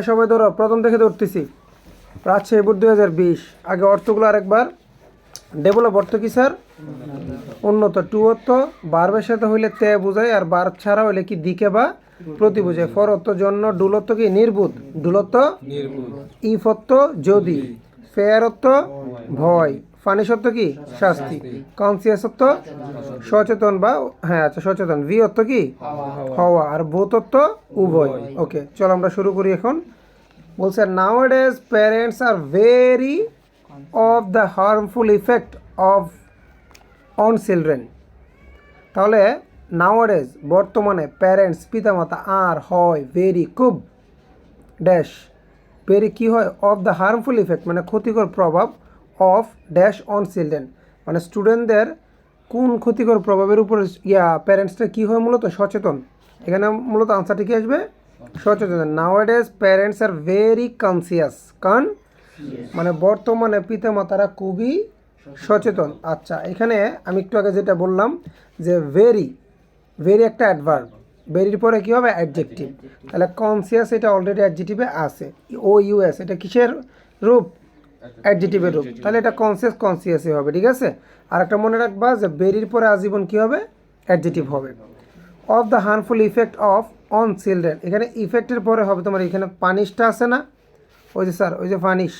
সবাই ধরো, প্রথম থেকে ধরতেছি। রাজশাহী বোর্ড 2020। আগে অর্থগুলো আরেকবার। ডেভেলপ অর্থ কি স্যার? উন্নত। টু অর্থ বার্বের সাথে হইলে তে বোঝায়, আর বার ছাড়া হইলে কি দিকে বা প্রতি বোঝায়। ফর অর্থ জন্য, ডুল অর্থ কি নির্বুধ, ডুল অর্থ ইফ অর্থ যদি, ফেয়ার অর্থ ভয়, ফানিশ অর্থ কি শাস্তি, কনসিয়াস অর্থ সচেতন বা হ্যাঁ আচ্ছা সচেতন, ভি অর্থ কি হওয়া, আর বোথ অর্থ উভয়। ওকে, চলো আমরা শুরু করি এখন। বলছে নাওয়াডেজ parents are very of the harmful effect of on children. তাহলে নাওয়াডেজ বর্তমানে, প্যারেন্টস পিতামাতা, আর হয় ভেরি খুব, ড্যাশ ভেরি কী হয়, অফ দ্য হার্মফুল ইফেক্ট মানে ক্ষতিকর প্রভাব, অফ ড্যাশ অন চিলড্রেন মানে স্টুডেন্টদের কোন ক্ষতিকর প্রভাবের উপর প্যারেন্টসটা কী হয়, মূলত সচেতন। এখানে মূলত আনসারটি কী আসবে, সচেতন। নাওয়াডেজ প্যারেন্টস আর ভেরি কনসিয়াস, মানে বর্তমানে পিতামাতারা খুবই সচেতন। আচ্ছা, এখানে আমি একটু আগে যেটা বললাম যে ভেরি, ভেরি একটা অ্যাডভার্ব, ভেরির পরে কী হবে অ্যাডজেক্টিভ। তাহলে কনসিয়াস এটা অলরেডি অ্যাডজেক্টিভে আছে, ও ইউএস এটা কিসের রূপ, অ্যাডজেক্টিভের রূপ। তাহলে এটা কনসিয়াসই হবে, ঠিক আছে। আর একটা মনে রাখবা যে ভেরির পরে আজীবন কী হবে, অ্যাডজেক্টিভ হবে। Of the harmful effect of on children, এখানে ইফেক্টের পরে হবে তোমার এখানে পানিশটা আছে না, ওই যে স্যার ওই যে ফানিশ,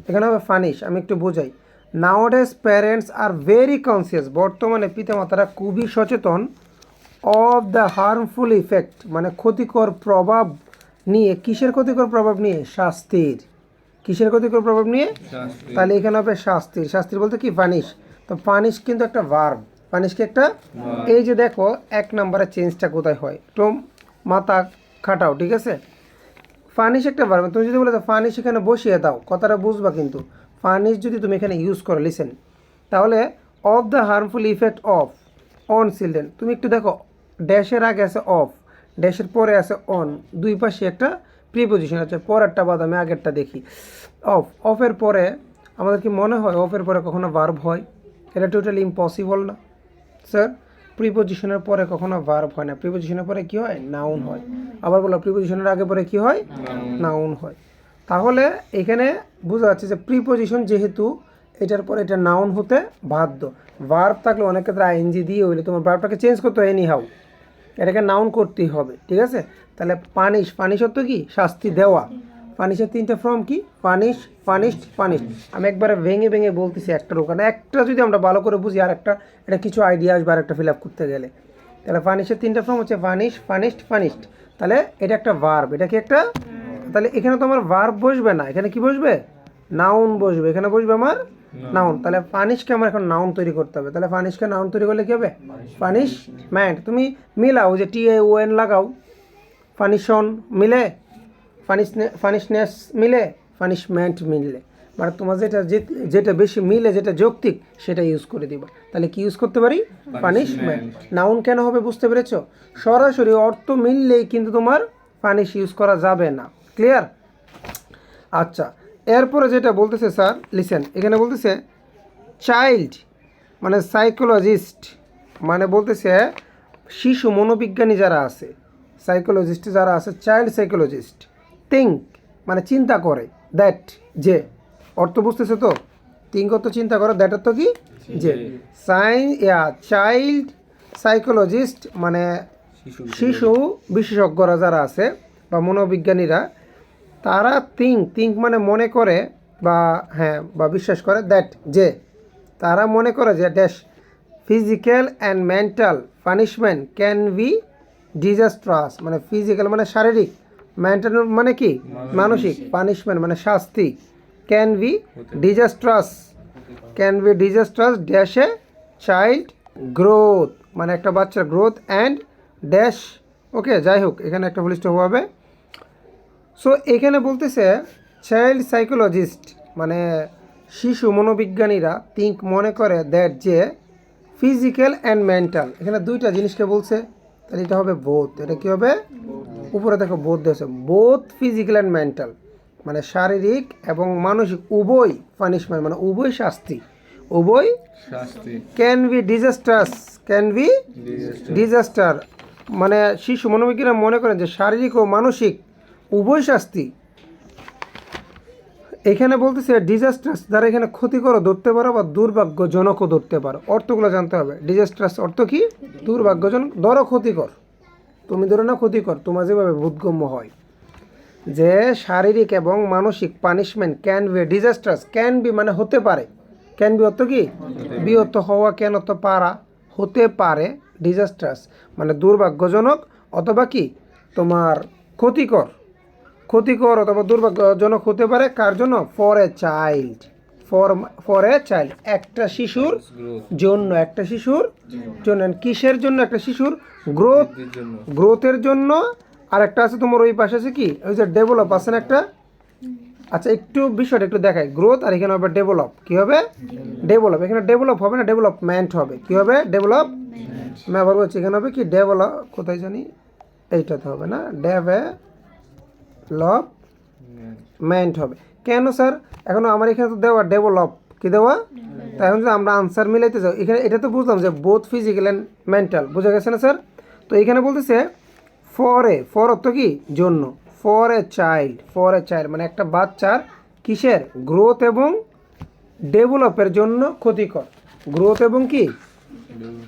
এখানে হবে ফানিশ। আমি একটু বোঝাই। নাওডেজ প্যারেন্টস আর ভেরি কনসিয়াস, বর্তমানে পিতামাতারা খুবই সচেতন, অফ দ্য হার্মফুল ইফেক্ট মানে ক্ষতিকর প্রভাব নিয়ে, কিসের ক্ষতিকর প্রভাব নিয়ে, শাস্তির, কিসের ক্ষতিকর প্রভাব নিয়ে, তাহলে এখানে হবে শাস্তির। শাস্তির বলতে কি পানিশ, তো পানিশ কিন্তু একটা ভার্ব, পানিশ কি একটা, এই যে দেখো 1 নম্বরে চেঞ্জটা কোথায় হয়, একটু মাথা খাটাও, ঠিক আছে। ফানিশ একটা ভার্ব, তুমি যদি বলে ফানিশ এখানে বসিয়ে দাও, কথাটা বুঝবা কিন্তু। ফানিশ যদি তুমি এখানে ইউজ করো, লিসেন, তাহলে of the harmful effect of on children, তুমি একটু দেখো ড্যাশের আগে আছে অফ, ড্যাশের পরে আছে অন, দুই পাশে একটা প্রিপোজিশন আছে, পরেরটা বাদ আমি আগেরটা দেখি। অফের পরে আমাদের কি মনে হয় অফের পরে কখনো ভার্ব হয়? এটা টোটালি ইম্পসিবল না স্যার। প্রিপোজিশনের পরে কখনো ভার্ব হয় না, প্রিপোজিশনের পরে কি হয়, নাউন হয়। আবার বলো, প্রিপোজিশনের আগে পরে কি হয়, নাউন হয়। তাহলে এখানে বোঝা যাচ্ছে যে প্রিপোজিশন যেহেতু এটার পরে এটা নাউন হতে বাধ্য। ভার্ব থাকলে অনেক ক্ষেত্রে আইএনজি দিয়ে হইলে তোমার ভার্বটাকে চেঞ্জ করতে হয়, এনি হাউ এটাকে নাউন করতেই হবে, ঠিক আছে। তাহলে পানিশ, পানিশ অর্থ কি শাস্তি দেওয়া। পানিশের 3টে ফর্ম কি, পানিশ, পানিশড, পানিশড। আমি একবারে ভেঙে ভেঙে বলতেছি একটার ওখানে, একটা যদি আমরা ভালো করে বুঝি আর একটা, এটা কিছু আইডিয়া আসবে আর একটা ফিল আপ করতে গেলে। তাহলে পানিশের 3টে ফর্ম হচ্ছে পানিশ, পানিশড, পানিশড। তাহলে এটা একটা ভার্ব, এটা কি একটা, তাহলে এখানে তো আমার ভার্ব বসবে না, এখানে কি বসবে, নাউন বসবে, এখানে বসবে আমার নাউন। তাহলে পানিশকে আমার এখন নাউন তৈরি করতে হবে। তাহলে পানিশকে নাউন তৈরি করলে কী হবে, পানিশমেন্ট। তুমি মিলাও, যে TAON লাগাও, পানিশন মিলে, পানিশনেস মিলে, পানিশমেন্ট মিলে, মানে তোমার যেটা যেটা বেশি মিলে, যেটা যৌক্তিক সেটা ইউজ করে দিবা। তাহলে কি ইউজ করতে পারি, পানিশমেন্ট। নাউন কেন হবে বুঝতে পেরেছো, সরাসরি অর্থ মিললেই কিন্তু তোমার পানিশ ইউজ করা যাবে না, ক্লিয়ার। আচ্ছা, এরপরে যেটা বলতেছে স্যার, লিসেন, এখানে বলতেছে চাইল্ড মানে সাইকোলজিস্ট, মানে বলতেছে শিশু মনোবিজ্ঞানী যারা আছে, সাইকোলজিস্ট যারা আছে, চাইল্ড সাইকোলজিস্ট, থিঙ্ক মানে চিন্তা করে, দ্যাট যে, অর্থ বুঝতেছে তো, থিঙ্ক অর্থ চিন্তা করে, দ্যাট অর্থ কি যে, চাইল্ড সাইকোলজিস্ট মানে শিশু বিশেষজ্ঞরা যারা আছে বা মনোবিজ্ঞানীরা, তারা থিঙ্ক মানে মনে করে বা হ্যাঁ বা বিশ্বাস করে, দ্যাট যে, তারা মনে করে যে dash physical and mental punishment can be disastrous, মানে ফিজিক্যাল মানে শারীরিক, মেন্টাল মানে কি মানসিক, পানিশমেন্ট মানে শাস্তি, ক্যান বি ডিজাস্ট্রাস, ড্যাশে চাইল্ড গ্রোথ মানে একটা বাচ্চার গ্রোথ, অ্যান্ড ড্যাশ, ওকে যাই হোক এখানে একটা ফুল স্টপ হবে। সো এখানে বলতেছে চাইল্ড সাইকোলজিস্ট মানে শিশু মনোবিজ্ঞানীরা থিঙ্ক মনে করে, দ্যাট যে ফিজিক্যাল অ্যান্ড মেন্টাল, এখানে দুইটা জিনিসকে বলছে, তাহলে এটা হবে বোথ, এটা কী হবে, উপরে দেখো বোথ দিয়েছে, বোথ ফিজিক্যাল অ্যান্ড মেন্টাল মানে শারীরিক এবং মানসিক উভয়, পানিশমেন্ট মানে উভয় শাস্তি, উভয় ক্যান বি ডিজাস্টার, মানে শিশু মনোবিজ্ঞানীরা মনে করেন যে শারীরিক ও মানসিক উভয় শাস্তি। এখানে বলতেছে ডিজাস্ট্রাস দ্বারা এখানে ক্ষতিকরও ধরতে পারো বা দুর্ভাগ্যজনকও ধরতে পারো। অর্থগুলো জানতে হবে। ডিজাস্ট্রাস অর্থ কি? দুর্ভাগ্যজনক। ধরো ক্ষতিকর, তুমি ধরো না ক্ষতিকর, তোমার যেভাবে বোধগম্য হয় যে শারীরিক এবং মানসিক punishment can be disastrous. Can be মানে হতে পারে, ক্যান বি অর্থ কি? বি অর্থ হওয়া, ক্যান অর্থ পারা, হতে পারে। ডিজাস্ট্রাস মানে দুর্ভাগ্যজনক অথবা কি তোমার ক্ষতিকর, ক্ষতিকর অথবা দুর্ভাগ্যজনক হতে পারে। কার জন্য? For a child, for a child, একটা শিশুর জন্য, একটা শিশুর জন্য। কিসের জন্য? একটা শিশুর গ্রোথ, গ্রোথের জন্য। আর একটা আছে তোমার ওই পাশে আছে কি, ওই যে ডেভেলপ আছে না একটা। আচ্ছা একটু বিষয়টা একটু দেখাই। গ্রোথ আর এখানে হবে ডেভেলপ। কি হবে? ডেভেলপ। এখানে ডেভেলপ হবে না, ডেভেলপমেন্ট হবে। কি হবে? ডেভেলপ। আমি আবার বলছি এখানে হবে কি ডেভেলপ, কোথায় জানি এইটাতে হবে না, ডেভেলপমেন্ট হবে। কেন স্যার? এখন আমার এখানে তো দেওয়া ডেভেলপ, কি দেওয়া? তাই এখন যদি আমরা আনসার মিলাইতে যাও, এখানে এটা তো বুঝলাম যে বোথ ফিজিক্যাল অ্যান্ড মেন্টাল, বোঝা গেছে না স্যার? তো এখানে বলতেছে ফর এ, ফর অর্থ কি? জন্য। For a child, for a child মানে একটা বাচ্চার কিসের? গ্রোথ এবং ডেভেলপের জন্য ক্ষতিকর। গ্রোথ এবং কি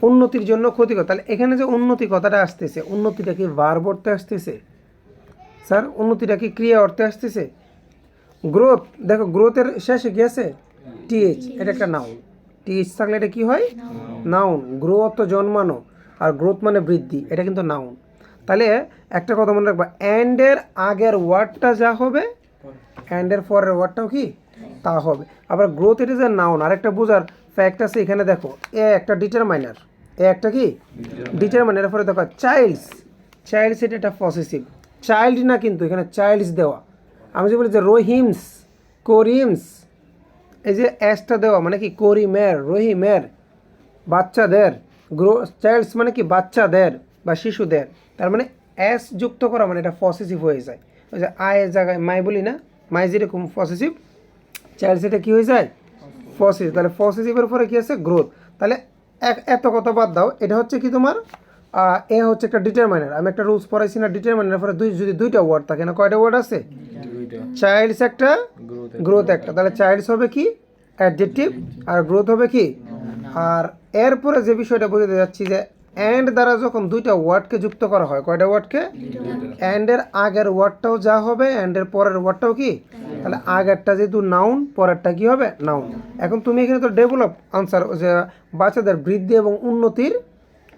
উন্নতির জন্য ক্ষতিকর। তাহলে এখানে যে উন্নতি কথাটা আসতেছে, উন্নতিটা কি ভার্ব অর্থে আসতেছে স্যার? উন্নতিটা কি ক্রিয়া অর্থে আসতেছে? গ্রোথ, দেখো গ্রোথের শেষে কি আছে? টিএইচ, এটা একটা নাউন। টিএইচ থাকলে এটা কি হয়? নাউন। গ্রো অর্থ জন্মানো, আর গ্রোথ মানে বৃদ্ধি, এটা কিন্তু নাউন। তাহলে একটা কথা মনে রাখবা, অ্যান্ডের আগের ওয়ার্ডটা যা হবে, অ্যান্ডের পরের ওয়ার্ডটাও কি তা হবে। আবার গ্রোথ এটা যে নাউন, আরেকটা বোঝার ফ্যাক্ট আছে এখানে। দেখো এ একটা ডিটারমাইনার, এ একটা কি ডিটারমাইনার। পরে দেখো চাইল্ডস, চাইল্ডস এটা একটা পসেসিভ, চাইল্ড না কিন্তু এখানে চাইল্ডস দেওয়া। আমি যে বলি যে রহিমস, করিমস, এই যে অ্যাসটা দেওয়া মানে কি করিমের, রহিমের, বাচ্চাদের। গ্রো চাইল্ডস মানে কি বাচ্চাদের বা শিশুদের। তার মানে অ্যাস যুক্ত করা মানে এটা পসেসিভ হয়ে যায়। ওই যে আয়ের জায়গায় মাই বলি না, মাই যেরকম পসেসিভ, চাইল্ডস এটা কী হয়ে যায়? পসেসিভ। তাহলে পসেসিভের পরে কী আছে? গ্রোথ। তাহলে এত কথা বাদ দাও, এটা হচ্ছে কি তোমার এ হচ্ছে একটা ডিটারমাইনার। আমি একটা রুলস পড়াইছি না, ডিটারমাইনার পরে যদি দুইটা ওয়ার্ড থাকে না, কয়টা ওয়ার্ড আছে? চাইল্ডস একটা, গ্রোথ একটা। তাহলে চাইল্ডস হবে কি অ্যাডজেক্টিভ, আর গ্রোথ হবে কি। আর এরপরে যে বিষয়টা বোঝাতে যাচ্ছি যে অ্যান্ড দ্বারা যখন দুইটা ওয়ার্ডকে যুক্ত করা হয়, কয়টা ওয়ার্ডকে? অ্যান্ডের আগের ওয়ার্ডটাও যা হবে, অ্যান্ডের পরের ওয়ার্ডটাও কি। তাহলে আগেরটা যেহেতু নাউন, পরেরটা কি হবে? নাউন। এখন তুমি এখানে তো ডেভেলপ আনসার, যে বাচ্চাদের বৃদ্ধি এবং উন্নতির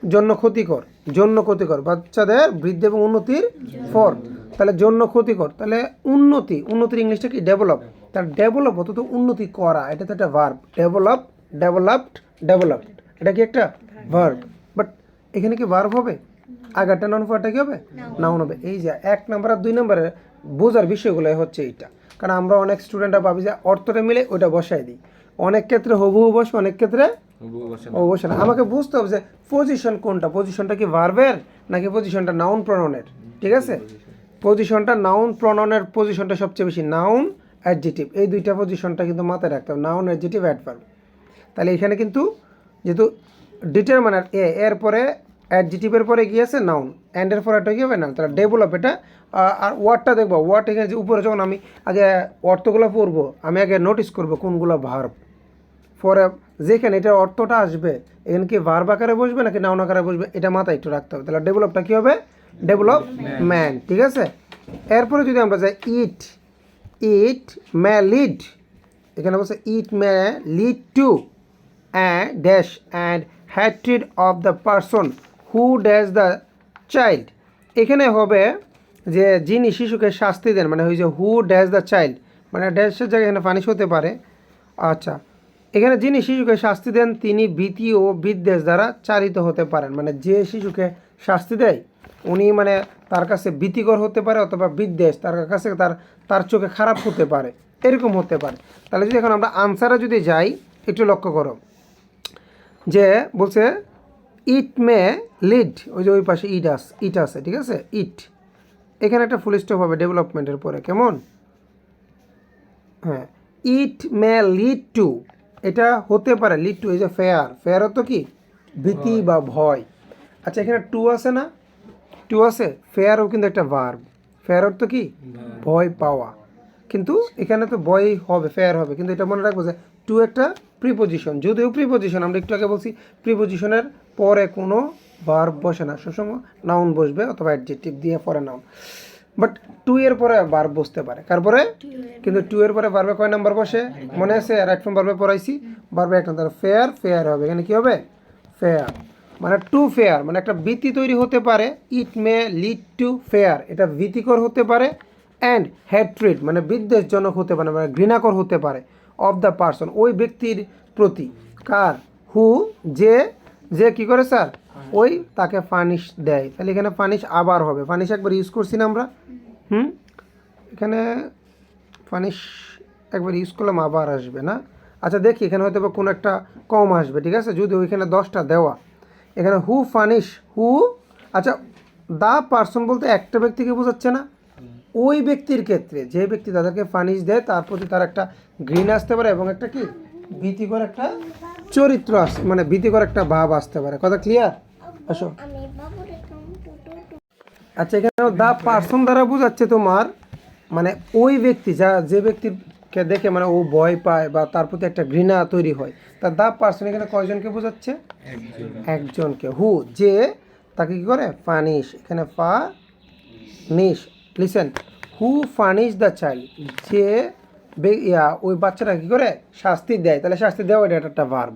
জন্য ক্ষতিকর, জন্য ক্ষতিকর, বাচ্চাদের বৃদ্ধি এবং উন্নতির ফর, তাহলে জন্য ক্ষতিকর। তাহলে উন্নতি, উন্নতির ইংলিশটা কি? ডেভেলপ। তার ডেভেলপ অত তো উন্নতি করা, এটা তো একটা ভার্ব। ডেভেলপ, ডেভেলপড, ডেভেলপড, এটা কি একটা ভার্ব। বাট এখানে কি ভার্ব হবে? আগেরটা নাউন, পরটা কি হবে? নাউন হবে। এই যে 1 নম্বর আর 2 নম্বরের বোঝার বিষয়গুলো হচ্ছে এইটা। কারণ আমরা অনেক স্টুডেন্টরা ভাবি যে অর্থটা মিলে ওইটা বসাই দিই। অনেক ক্ষেত্রে হুবহু বসে, অনেক ক্ষেত্রে বসে না। আমাকে বুঝতে হবে যে পজিশন কোনটা, পজিশনটা কি ভার্বের নাকি পজিশনটা নাউন প্রনাউনের। ঠিক আছে? পজিশনটা নাউন প্রনাউনের, পজিশনটা সবচেয়ে বেশি নাউন অ্যাডজেক্টিভ, এই দুইটা পজিশনটা কিন্তু মাথায় রাখতে হবে, নাউন অ্যাডজেক্টিভ অ্যাডভার্ব। তাহলে এখানে কিন্তু যেহেতু ডিটারমাইনার এ, এর পরে অ্যাডজেক্টিভের পরে গিয়েছে নাউন, অ্যান্ডের পরে এটা কী হবে? নাউন। তাহলে ডেভেলপ এটা। আর ওয়ার্ডটা দেখবো, ওয়ার্ড এখানে যে উপরে যখন আমি আগে অর্থগুলো পড়বো, আমি আগে নোটিস করবো কোনগুলো ভার্ব। পরে যেখানে এটা অর্থটা আসবে, এখানে কি ভার্ব আকারে বসবে নাকি নাউন আকারে বসবে, এটা মাথায় একটু রাখতে হবে। তাহলে ডেভেলপটা কী হবে? ডেভেলপমেন্ট। ঠিক আছে? এরপরে যদি আমরা যাই ইট, ইট মে লিড, এখানে বলছে it may lead to dash and hatred of the person who dash the child. এখানে হবে যে যিনি শিশুকে শাস্তি দেন, মানে ওই যে হু ড্যাশ দ্য চাইল্ড, মানে ড্যাশের জায়গায় এখানে পানিশ হতে পারে। আচ্ছা, এখানে যিনি শিশুকে শাস্তি দেন তিনি ভীতি ও বিদ্বেষ দ্বারা চালিত হতে পারেন। মানে যে শিশুকে শাস্তি দেয় উনি মানে তার কাছে ভীতিকর হতে পারে, অথবা বিদ্বেষ, তার কাছে তার চোখে খারাপ হতে পারে, এরকম হতে পারে। তাহলে যদি এখন আমরা আনসারে যদি যাই, একটু লক্ষ্য করো যে বলছে ইট মে লিড, ওই যে ওই পাশে ইট আছে, ঠিক আছে? ইট, এখানে একটা ফুল স্টপ হবে ডেভেলপমেন্টের পরে, কেমন? হ্যাঁ, ইট মে লিড টু, এটা হতে পারে লিড টু, এই যে ফেয়ার, ফেয়ার তো কি ভীতি বা ভয়। আচ্ছা, এখানে টু আছে না, টু আছে, ফেয়ারও কিন্তু একটা ভার্ব, ফেয়ার অর্থ কি ভয় পাওয়া, কিন্তু এখানে তো ভয় হবে, ফেয়ার হবে, কিন্তু এটা মনে রাখবো যে টু একটা প্রিপোজিশন, যদিও প্রিপোজিশন আমরা একটু আগে বলছি প্রিপোজিশনের পরে কোনো ভার্ব বসে না, সবসময় নাউন বসবে অথবা অ্যাডজেক্টিভ দিয়ে পরে নাউন, বাট টু এর পরে ভার্ব বসতে পারে, তারপরে কিন্তু টু এর পরে ভার্বে কয় নাম্বার বসে মনে আছে, রাইট ফর্ম ভার্বে পড়াইছি, ভার্বে এক নাম্বার ফেয়ার, ফেয়ার হবে, এখানে কি হবে ফেয়ার, মানে টু ফেয়ার মানে একটা ভীতি তৈরি হতে পারে, ইট মে লিড টু ফেয়ার, এটা ভীতিকর হতে পারে, অ্যান্ড হ্যাট্রিড মানে বিদ্বেষজনক হতে পারে, মানে ঘৃণাকর হতে পারে, অফ দ্য পার্সন ওই ব্যক্তির প্রতি, কার, হু যে, যে কী করে স্যার ওই তাকে ফার্নিশ দেয়, তাহলে এখানে ফার্নিশ আবার হবে, ফার্নিশ একবার ইউজ করছি না আমরা, এখানে ফার্নিশ একবার ইউজ করলাম আবার আসবে না, আচ্ছা দেখি এখানে হয়তো কোনো একটা কম আসবে, ঠিক আছে, যদি ওইখানে 10টা দেওয়া, এখানে হু ফার্নিশ, হু, আচ্ছা দ্য পার্সন বলতে একটা ব্যক্তিকে বোঝাচ্ছে না, ওই ব্যক্তির ক্ষেত্রে যে ব্যক্তি তাদেরকে ফার্নিশ দেয় তার প্রতি তার একটা ঘৃণা আসতে পারে এবং একটা কি ভীতিকর একটা চরিত্র আসে, মানে ভীতিকর একটা ভাব আসতে পারে, কথা ক্লিয়ার? আসো, আচ্ছা এখানে দ্য পার্সন দ্বারা বোঝাচ্ছে তোমার মানে ওই ব্যক্তি যা, যে ব্যক্তিকে দেখে মানে ও ভয় পায় বা তার প্রতি একটা ঘৃণা তৈরি হয়, তা দ্য পার্সন এখানে কয়জনকে বোঝাচ্ছে, একজনকে, হু যে তাকে কী করে ফার্নিশ, এখানে furnish, listen, who furnish the child, যে ওই বাচ্চাটা কী করে শাস্তি দেয়, তাহলে শাস্তি দেওয়া এটা একটা ভার্ব,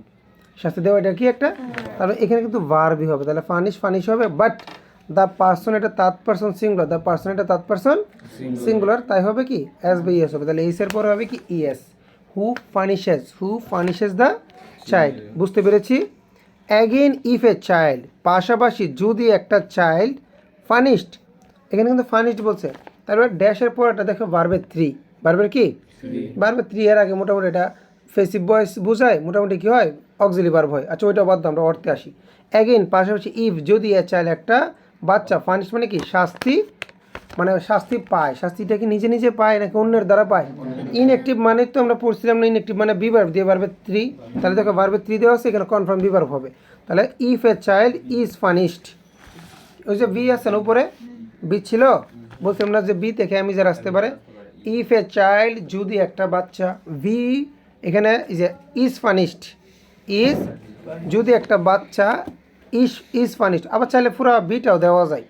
শাস্তি দেওয়া এটা কি একটা, তাহলে এখানে কিন্তু ভার্বই হবে, তাহলে ফার্নিশ ফার্নিশ হবে, বাট দ্য পার্সন এটা third person singular, the person এটা থার্ড পার্সন সিঙ্গুলার, তাই হবে কি এস বাই এস হবে, তাহলে এস এর পরে হবে কি ইএস, হু ফার্নিশেস দ্য চাইল্ড, বুঝতে পেরেছি? অ্যাগেন ইফ এ চাইল্ড, পাশাপাশি যদি একটা চাইল্ড ফার্নিশড, এখানে কিন্তু ফার্নিশড বলছে, তারপরে ড্যাশের পর এটা দেখো ভার্বের থ্রি, ভার্বের কি ভার্বের থ্রি এর আগে মোটামুটি এটা ফেসিভ ভয়েস বোঝায়, মোটামুটি কী হয় অক্সিলি ভার্ব হয়, আচ্ছা ওইটা বাদ দাও, আমরা অর্থে আসি, অ্যাগেন পাশাপাশি ইফ যদি এ চাইল্ড একটা বাচ্চা, ফার্নিশ মানে কি শাস্তি, মানে শাস্তি পায়, শাস্তিটা কি নিজে নিজে পায় নাকি অন্যের দ্বারা পায়, ইনঅ্যাক্টিভ মানে তো আমরা পড়ছিলাম না, ইনঅ্যাক্টিভ মানে বিভার্ব দিয়ে ভার্বের থ্রি, তাহলে দেখো ভার্বের থ্রি দেওয়া আছে, এখানে কনফার্ম বিভার্ব হবে, তাহলে if a child is furnished, ওই যে বি আছে না উপরে, বি ছিল বলছিলাম না যে বি থেকে আমি যারা আসতে পারে, ইফ এ চাইল্ড যদি একটা বাচ্চা, ভি এখানে যে ইজ ফার্নিশড, ইজ যদি একটা বাচ্চা ইজ ফার্নিশড, আবার চাইলে পুরো বিটাও দেওয়া যায়,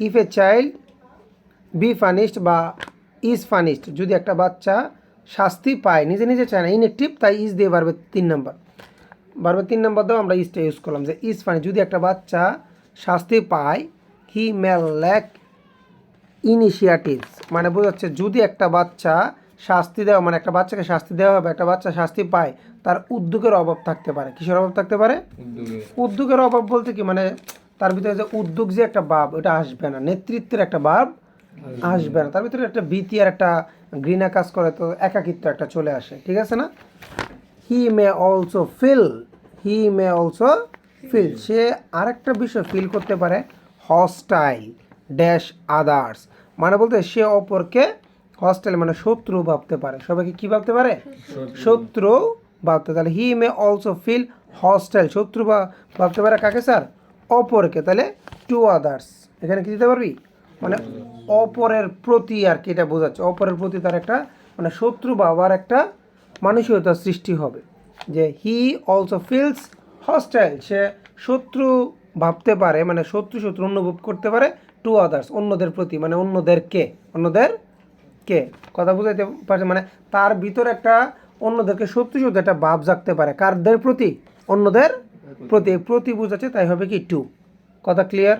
if a child be furnished বা ইজ ফার্নিশড, যদি একটা বাচ্চা শাস্তি পায়, নিজে নিজে চায় না, ইনঅ্যাক্টিভ, তাই ইজ দিয়ে বাড়বে 3 নম্বর, বাড়বে 3 নম্বর দাও, আমরা ইজটা ইউজ করলাম যে ইজ ফার্নিশ, যদি একটা বাচ্চা শাস্তি পায়, হি মে ল্যাক ইনিশিয়েটিভস, মানে বোঝাচ্ছে যদি একটা বাচ্চা শাস্তি দেওয়া, মানে একটা বাচ্চাকে শাস্তি দেওয়া হবে, একটা বাচ্চা শাস্তি পায়, তার উদ্যোগের অভাব থাকতে পারে, কিসের অভাব থাকতে পারে, উদ্যোগের অভাব বলতে কি মানে তার ভিতরে যে উদ্যোগ যে একটা ভাব ওটা আসবে না, নেতৃত্বের একটা ভাব আসবে না, তার ভিতরে একটা ভীতি আর একটা ঘৃণা কাজ করে, তো একাকিত্ব একটা চলে আসে, ঠিক আছে না? হি মে অলসো ফিল, সে আরেকটা বিষয় ফিল করতে পারে, হস্টাইল ড্যাশ আদার্স, মানে বলতে সে অপরকে হস্টাইল মানে শত্রু ভাবতে পারে, সবাইকে কি ভাবতে পারে, শত্রু ভাবতে, তাহলে হি মে অলসো ফিল হস্টাইল, শত্রু ভাবতে পারে কাকে স্যার, অপরকে, তাহলে টু আদার্স, এখানে কি দিতে পারবি, মানে অপরের প্রতি আর কি, এটা বোঝাচ্ছে অপরের প্রতি তার একটা মানে শত্রু ভাবার একটা মানসিকতার সৃষ্টি হবে, যে হি অলসো ফিলস হস্টাইল, সে শত্রু ভাবতে পারে, মানে শত্রু অনুভব করতে পারে, টু আদার্স অন্যদের প্রতি, মানে অন্যদেরকে কথা বুঝাইতে পারছে, মানে তার ভিতরে একটা অন্যদেরকে শত্রু একটা ভাব জাগতে পারে, কারদের প্রতি, অন্যদের প্রতি বোঝাচ্ছে, তাই হবে কি টু, কথা ক্লিয়ার?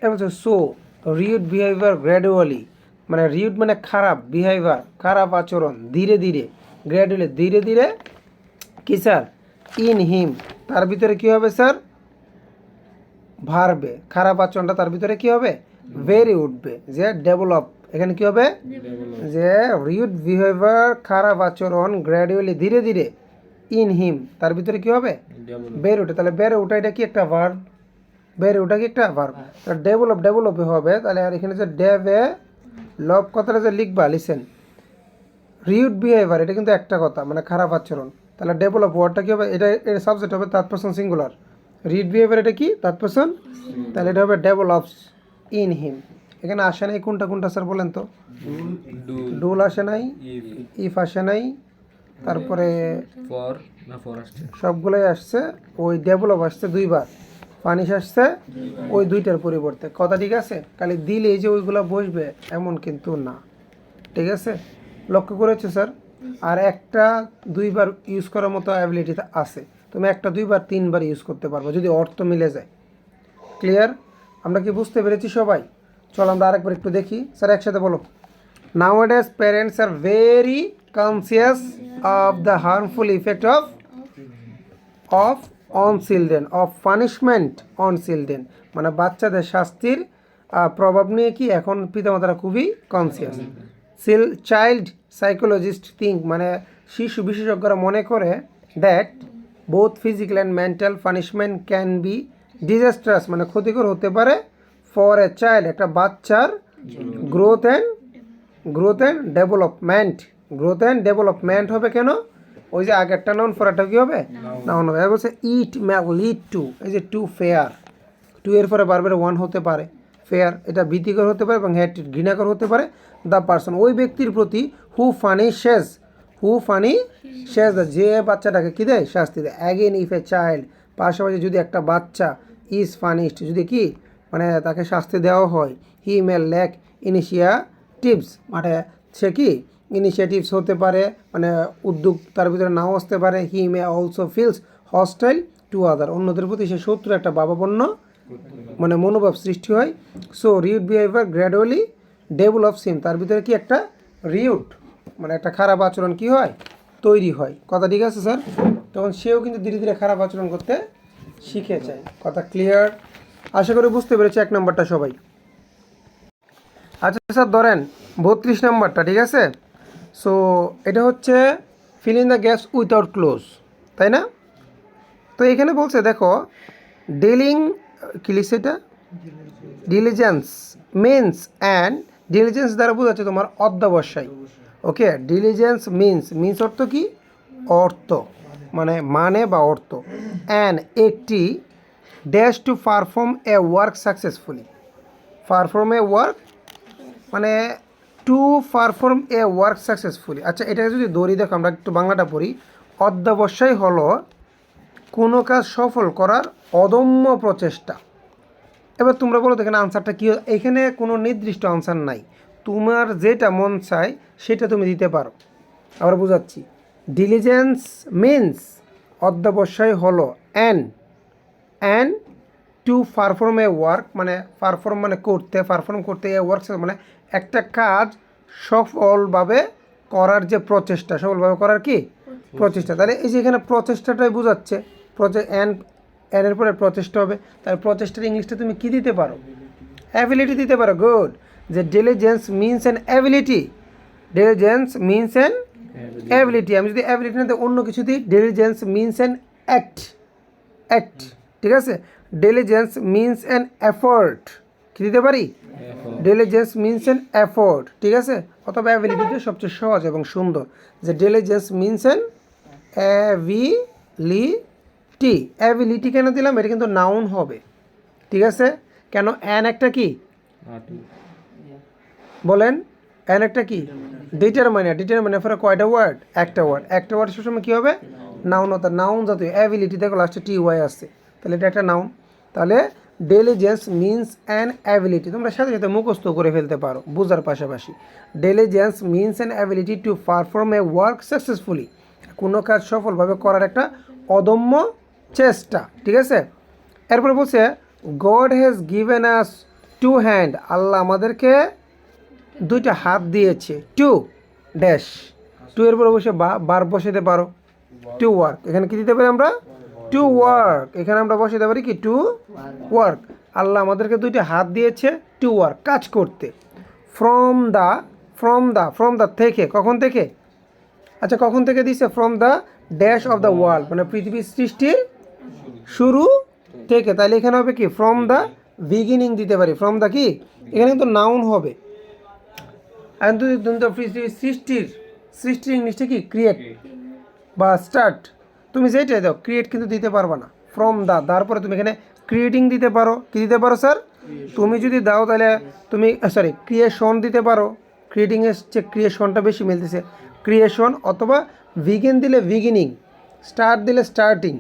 এবার সো রিউড বিহেভিয়ার গ্র্যাজুয়ালি, মানে রিউড মানে খারাপ, বিহেভিয়ার খারাপ আচরণ, ধীরে ধীরে, গ্র্যাজুয়ালি ধীরে ধীরে, কি স্যার, ইন হিম তার ভিতরে কি হবে স্যার, ভার্বে, খারাপ আচরণটা তার ভিতরে কি হবে, বেড়ে উঠবে, যে ডেভেলপ, এখানে কি হবে, যে রিউড বিহেভিয়ার খারাপ আচরণ গ্র্যাজুয়ালি ধীরে ধীরে, ইন হিম তার ভিতরে কি হবে, বেড়ে ওঠে, তাহলে বেড়ে ওঠা এটা কি একটা ভার্ব, বেড়ে ওঠা কি একটা ভার্ব, তাহলে ডেভেলপে হবে, তাহলে আর এখানে যে ডেভেলপ কথাটা যে লিখবা, লিসেন, রিউড বিহেভিয়ার এটা কিন্তু একটা কথা, মানে খারাপ আচরণ, তাহলে ডেভেলপ ওয়ার্ডটা কি হবে, এটা এর সাবজেক্ট হবে থার্ড পারসন সিঙ্গুলার, রিউড বিহেভিয়ার এটা কি থার্ড পারসন, তাহলে এটা হবে ডেভেলপস ইন হিম, এখানে আসে নাই কোনটা কোনটা স্যার বলেন তো? ডুল আসে নাই, ইফ আসে নাই, তারপরে সবগুলোই আসছে, ওই ডেভেলপ আসছে দুইবার, ফানিশ আসছে ওই দুইটার পরিবর্তে। কথা ঠিক আছে? খালি দিলে এই যে ওইগুলো বসবে এমন কিন্তু না, ঠিক আছে? লক্ষ্য করেছো স্যার? আর একটা দুইবার ইউজ করার মতো অ্যাবিলিটি আছে, তুমি একটা দুইবার তিনবার ইউজ করতে পারবো যদি অর্থ মিলে যায়। ক্লিয়ার? আমরা কি বুঝতে পেরেছি সবাই? চলো আমরা আরেকবার একটু দেখি স্যার, একসাথে বলো। নাওয়াডেজ parents are very conscious of the harmful effect of on children, of punishment on children, মানে বাচ্চাদের শাস্তির প্রভাব নিয়ে কি এখন পিতামাতারা খুবই কনসিয়াস। চাইল্ড সাইকোলজিস্ট থিঙ্ক, মানে শিশু বিশেষজ্ঞরা মনে করে that both physical and mental punishment can be disastrous, মানে ক্ষতিকর হতে পারে ফর এ চাইল্ড, একটা বাচ্চার গ্রোথ অ্যান্ড ডেভেলপমেন্ট হবে। কেন? ওই যে আগেরটা নাউন পরেরটা কি হবে? নাউন হবে। আর বলছে ইট মে লিড টু, এই যে টু ফেয়ার, টু এর পরে বারবার ওয়ান হতে পারে, ফেয়ার এটা ভীতিকর হতে পারে এবং হ্যাট ঘৃণাকর হতে পারে দ্য পার্সন, ওই ব্যক্তির প্রতি হু ফানিশেজ যে বাচ্চাটাকে কী দেয়? শাস্তি দেয়। অ্যাগেন ইফ এ চাইল্ড, পাশাপাশি যদি একটা বাচ্চা ইজ ফানিশড, যদি কি মানে তাকে শাস্তি দেওয়া হয়, হি মে ল্যাক ইনিশিয়েটিভস, মানে সে কি ইনিশিয়েটিভস হতে পারে, মানে উদ্যোগ তার ভিতরে নাও আসতে পারে। He may also feels hostile to other, অন্যদের প্রতি সে শত্রু একটা ভাবাপন্ন মানে মনোভাব সৃষ্টি হয়। সো রিউড বিহেভিয়ার গ্র্যাজুয়ালি ডেভেলপস হিম, তার ভিতরে কি একটা রিউড মানে একটা খারাপ আচরণ কি হয়? তৈরি হয়। কথা ঠিক আছে স্যার? তখন সেও কিন্তু ধীরে ধীরে খারাপ আচরণ করতে শিখে যায়। কথা ক্লিয়ার? আশা করি বুঝতে পেরেছি এক নম্বরটা সবাই। আচ্ছা স্যার ধরেন 32 নম্বরটা, ঠিক আছে? সো এটা হচ্ছে fill in the gaps without close, তাই না? তো এখানে বলছে দেখো ডিলিং কি লিখছে এটা? ডিলিজেন্স মিনস অ্যান্ড, ডিলিজেন্স দ্বারা বোঝাচ্ছে তোমার অধ্যবসায়। ওকে, ডিলিজেন্স মিনস অর্থ কি? অর্থ মানে বা অর্থ। অ্যান্ড একটি dash to perform a work successfully, perform a work মানে to perform a work successfully. আচ্ছা এটাকে যদি ধরি, দেখো আমরা একটু বাংলাটা পড়ি। অধ্যবসায় হলো কোনো কাজ সফল করার অদম্য প্রচেষ্টা। এবার তোমরা বলো এখানে আনসারটা কী? এখানে কোনো নির্দিষ্ট আনসার নাই, তোমার যেটা মন চায় সেটা তুমি দিতে পারো। আবার বোঝাচ্ছি, ডিলিজেন্স মিনস অধ্যবসায় হলো, and two perform a work মানে পারফর্ম করতে এ ওয়ার্ক মানে একটা কাজ সফলভাবে করার যে প্রচেষ্টা, সফলভাবে করার কি প্রচেষ্টা। তাহলে এই যে এখানে প্রচেষ্টাটাই বোঝাচ্ছে, এর পরে প্রচেষ্টা হবে। তাহলে প্রচেষ্টার ইংলিশটা তুমি কি দিতে পারো? অ্যাবিলিটি দিতে পারো। গুড। যে ডিলিজেন্স মিনস অ্যান অ্যাবিলিটি, আমি যদি অ্যাবিলিটি না দিই অন্য কিছু দিই, ডিলিজেন্স মিনস অ্যান অ্যাক্ট, ঠিক আছে? ডিলিজেন্স মিনস অ্যান এফোর্ট, কী দিতে পারি? ডিলিজেন্স মিনস অ্যান এফোর্ট, ঠিক আছে? অথবা অ্যাবিলিটিটা সবচেয়ে সহজ এবং সুন্দর, যে ডিলিজেন্স মিনস অ্যান অ্যাবিলিটি কেন দিলাম? এটা কিন্তু নাউন হবে, ঠিক আছে? কেন? অ্যান একটা কি বলেন? অ্যান একটা কি? ডিটারমাইনার ফর কয়টা ওয়ার্ড? একটা ওয়ার্ড সবসময় কী হবে? নাউন হতো। নাউন জাতীয় অ্যাবিলিটি দেখো লাস্টে TY আসছে, তাহলে এটা একটা নাউন। তাহলে ডিলিজেন্স মিনস অ্যান অ্যাবিলিটি, তোমরা সাথে সাথে মুখস্থ করে ফেলতে পারো বোঝার পাশাপাশি। Diligence means an ability to perform a work successfully, কোনো কাজ সফলভাবে করার একটা অদম্য চেষ্টা, ঠিক আছে? এরপরে বলছে God has given us two hand, Allah আমাদেরকে দুইটা হাত দিয়েছে। টু ড্যাশ, টু এর পরে বসে বার বসাতে পারো, টু ওয়ার্ক। এখানে কি দিতে পারি আমরা? To work. এখানে আমরা বসাতে পারি কি? To work. আল্লাহ আমাদেরকে দুইটা হাত দিয়েছে টু ওয়ার্ক, কাজ করতে। ফ্রম দ্য থেকে, কখন থেকে? আচ্ছা কখন থেকে দিছে? From the dash of the world, মানে পৃথিবীর সৃষ্টির শুরু থেকে। তাহলে এখানে হবে কি? ফ্রম দ্য বিগিনিং দিতে পারি। ফ্রম দ্য কি? এখানে কিন্তু নাউন হবে। আর পৃথিবীর সৃষ্টির ইংলিশটা কি? ক্রিয়েট বা স্টার্ট। তুমি যেটাই দাও, ক্রিয়েট কিন্তু দিতে পারবে না। ফ্রম দ্য, তারপরে তুমি এখানে ক্রিয়েটিং দিতে পারো। কি দিতে পারো স্যার? তুমি যদি দাও তাহলে তুমি সরি ক্রিয়েশন দিতে পারো, ক্রিয়েটিংয়ের চেয়ে ক্রিয়েশনটা বেশি মিলতেছে, ক্রিয়েশন, অথবা ভিগেন দিলে ভিগিনিং, স্টার্ট দিলে স্টার্টিং।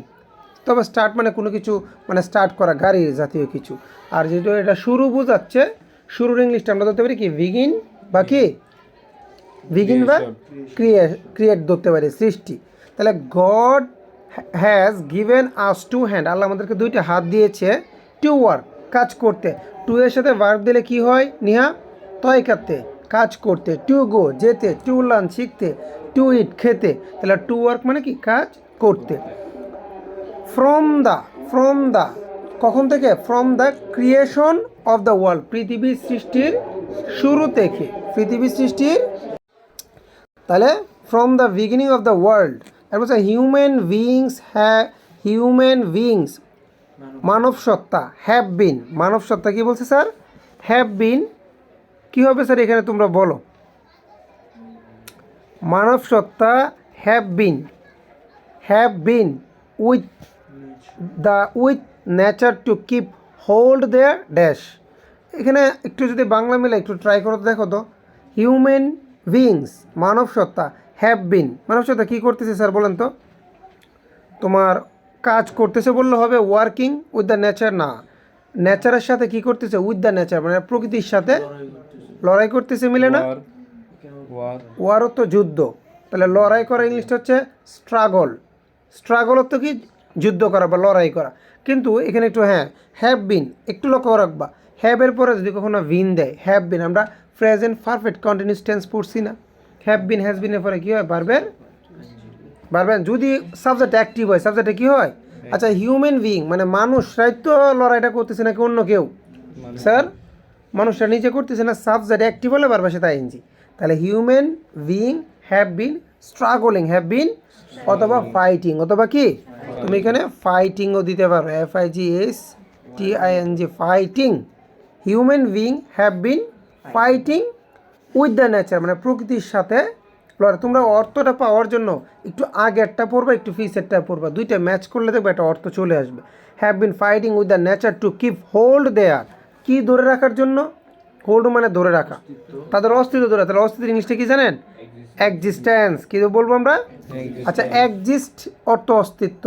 তবে স্টার্ট মানে কোনো কিছু মানে স্টার্ট করা, গাড়ির জাতীয় কিছু। আর যেটা এটা শুরু বোঝাচ্ছে, শুরুর ইংলিশটা আমরা ধরতে পারি কি ভিগিন বা কি ভিগিন বা ক্রিয়েট ধরতে পারি, সৃষ্টি। তাহলে God has given us two hand, Allah আমাদেরকে দুইটা হাত দিয়েছে, টু ওয়ার্ক, কাজ করতে। টু এর সাথে ভার্ব দিলে কি হয় নিহা? তয় কাটতে, কাজ করতে। টু গো যেতে, টু লার্ন শিখতে, টু ইট খেতে। তাহলে টু ওয়ার্ক মানে কি কাজ করতে। ফ্রম দ্য কখন থেকে? From the creation of the world, পৃথিবীর সৃষ্টির শুরু থেকে, পৃথিবীর সৃষ্টির। তাহলে from the beginning of the world. এরপর হিউম্যান বিংস মানব সত্তা, হ্যাভ বিন, মানব সত্তা কি বলছে স্যার? Have been. কী হবে স্যার এখানে তোমরা বলো? মানব সত্তা have been with nature to keep hold their dash. এখানে একটু যদি বাংলা মিলে একটু ট্রাই করো, দেখো তো। হিউম্যান বিংস মানব সত্তা, হ্যাভ বিন মানব সত্তা কী করতেছে স্যার বলেন তো? তোমার কাজ করতেছে বললে হবে ওয়ার্কিং উইথ দ্য নেচার, না, নেচারের সাথে কি করতেছে? উইথ দ্য নেচার মানে প্রকৃতির সাথে লড়াই করতেছে, মিলে না? ওয়ার তো যুদ্ধ, তাহলে লড়াই করা ইংলিশটা হচ্ছে স্ট্রাগল তো কি যুদ্ধ করা বা লড়াই করা। কিন্তু এখানে একটু হ্যাভ বিন একটু লক্ষ্য রাখবা। হ্যাভের পরে যদি কখনো বিন দেয়, হ্যাভ বিন, আমরা প্রেজেন্ট পারফেক্ট কন্টিনিউয়াস টেন্স পড়ছি না? হ্যাভ বিন হ্যাজ বিনের পরে কী হয়? ভার্বের যদি সাবজেক্ট অ্যাক্টিভ হয়, সাবজেক্টে কী হয়? আচ্ছা, হিউম্যান বিইং মানে মানুষরাই তো লড়াইটা করতেছে নাকি অন্য কেউ? স্যার মানুষরা নিজে করতেছে না, সাবজেক্ট অ্যাক্টিভ হলে ভার্ব সাথে আইএনজি। তাহলে human being have been struggling, have been অথবা ফাইটিং, অথবা কি তুমি এখানে ফাইটিংও দিতে পারো, FIGHTING, fighting. Human being have been fighting with the nature মানে প্রকৃতির সাথে লড়াই। তোমরা অর্থটা পাওয়ার জন্য একটু আগেরটা পড়বা, একটু পিছেরটা পড়বা, দুইটা ম্যাচ করলে দেখবে একটা অর্থ চলে আসবে। Have been fighting with the nature to keep hold there, কি ধরে রাখার জন্য? হোল্ড মানে ধরে রাখা, তাদের অস্তিত্ব ধরে। তাহলে অস্তিত্বের ইংলিশটা কি জানেন? এক্সিস্টেন্স। কী বলবো আমরা? আচ্ছা, এক্সিস্ট অর্থ অস্তিত্ব,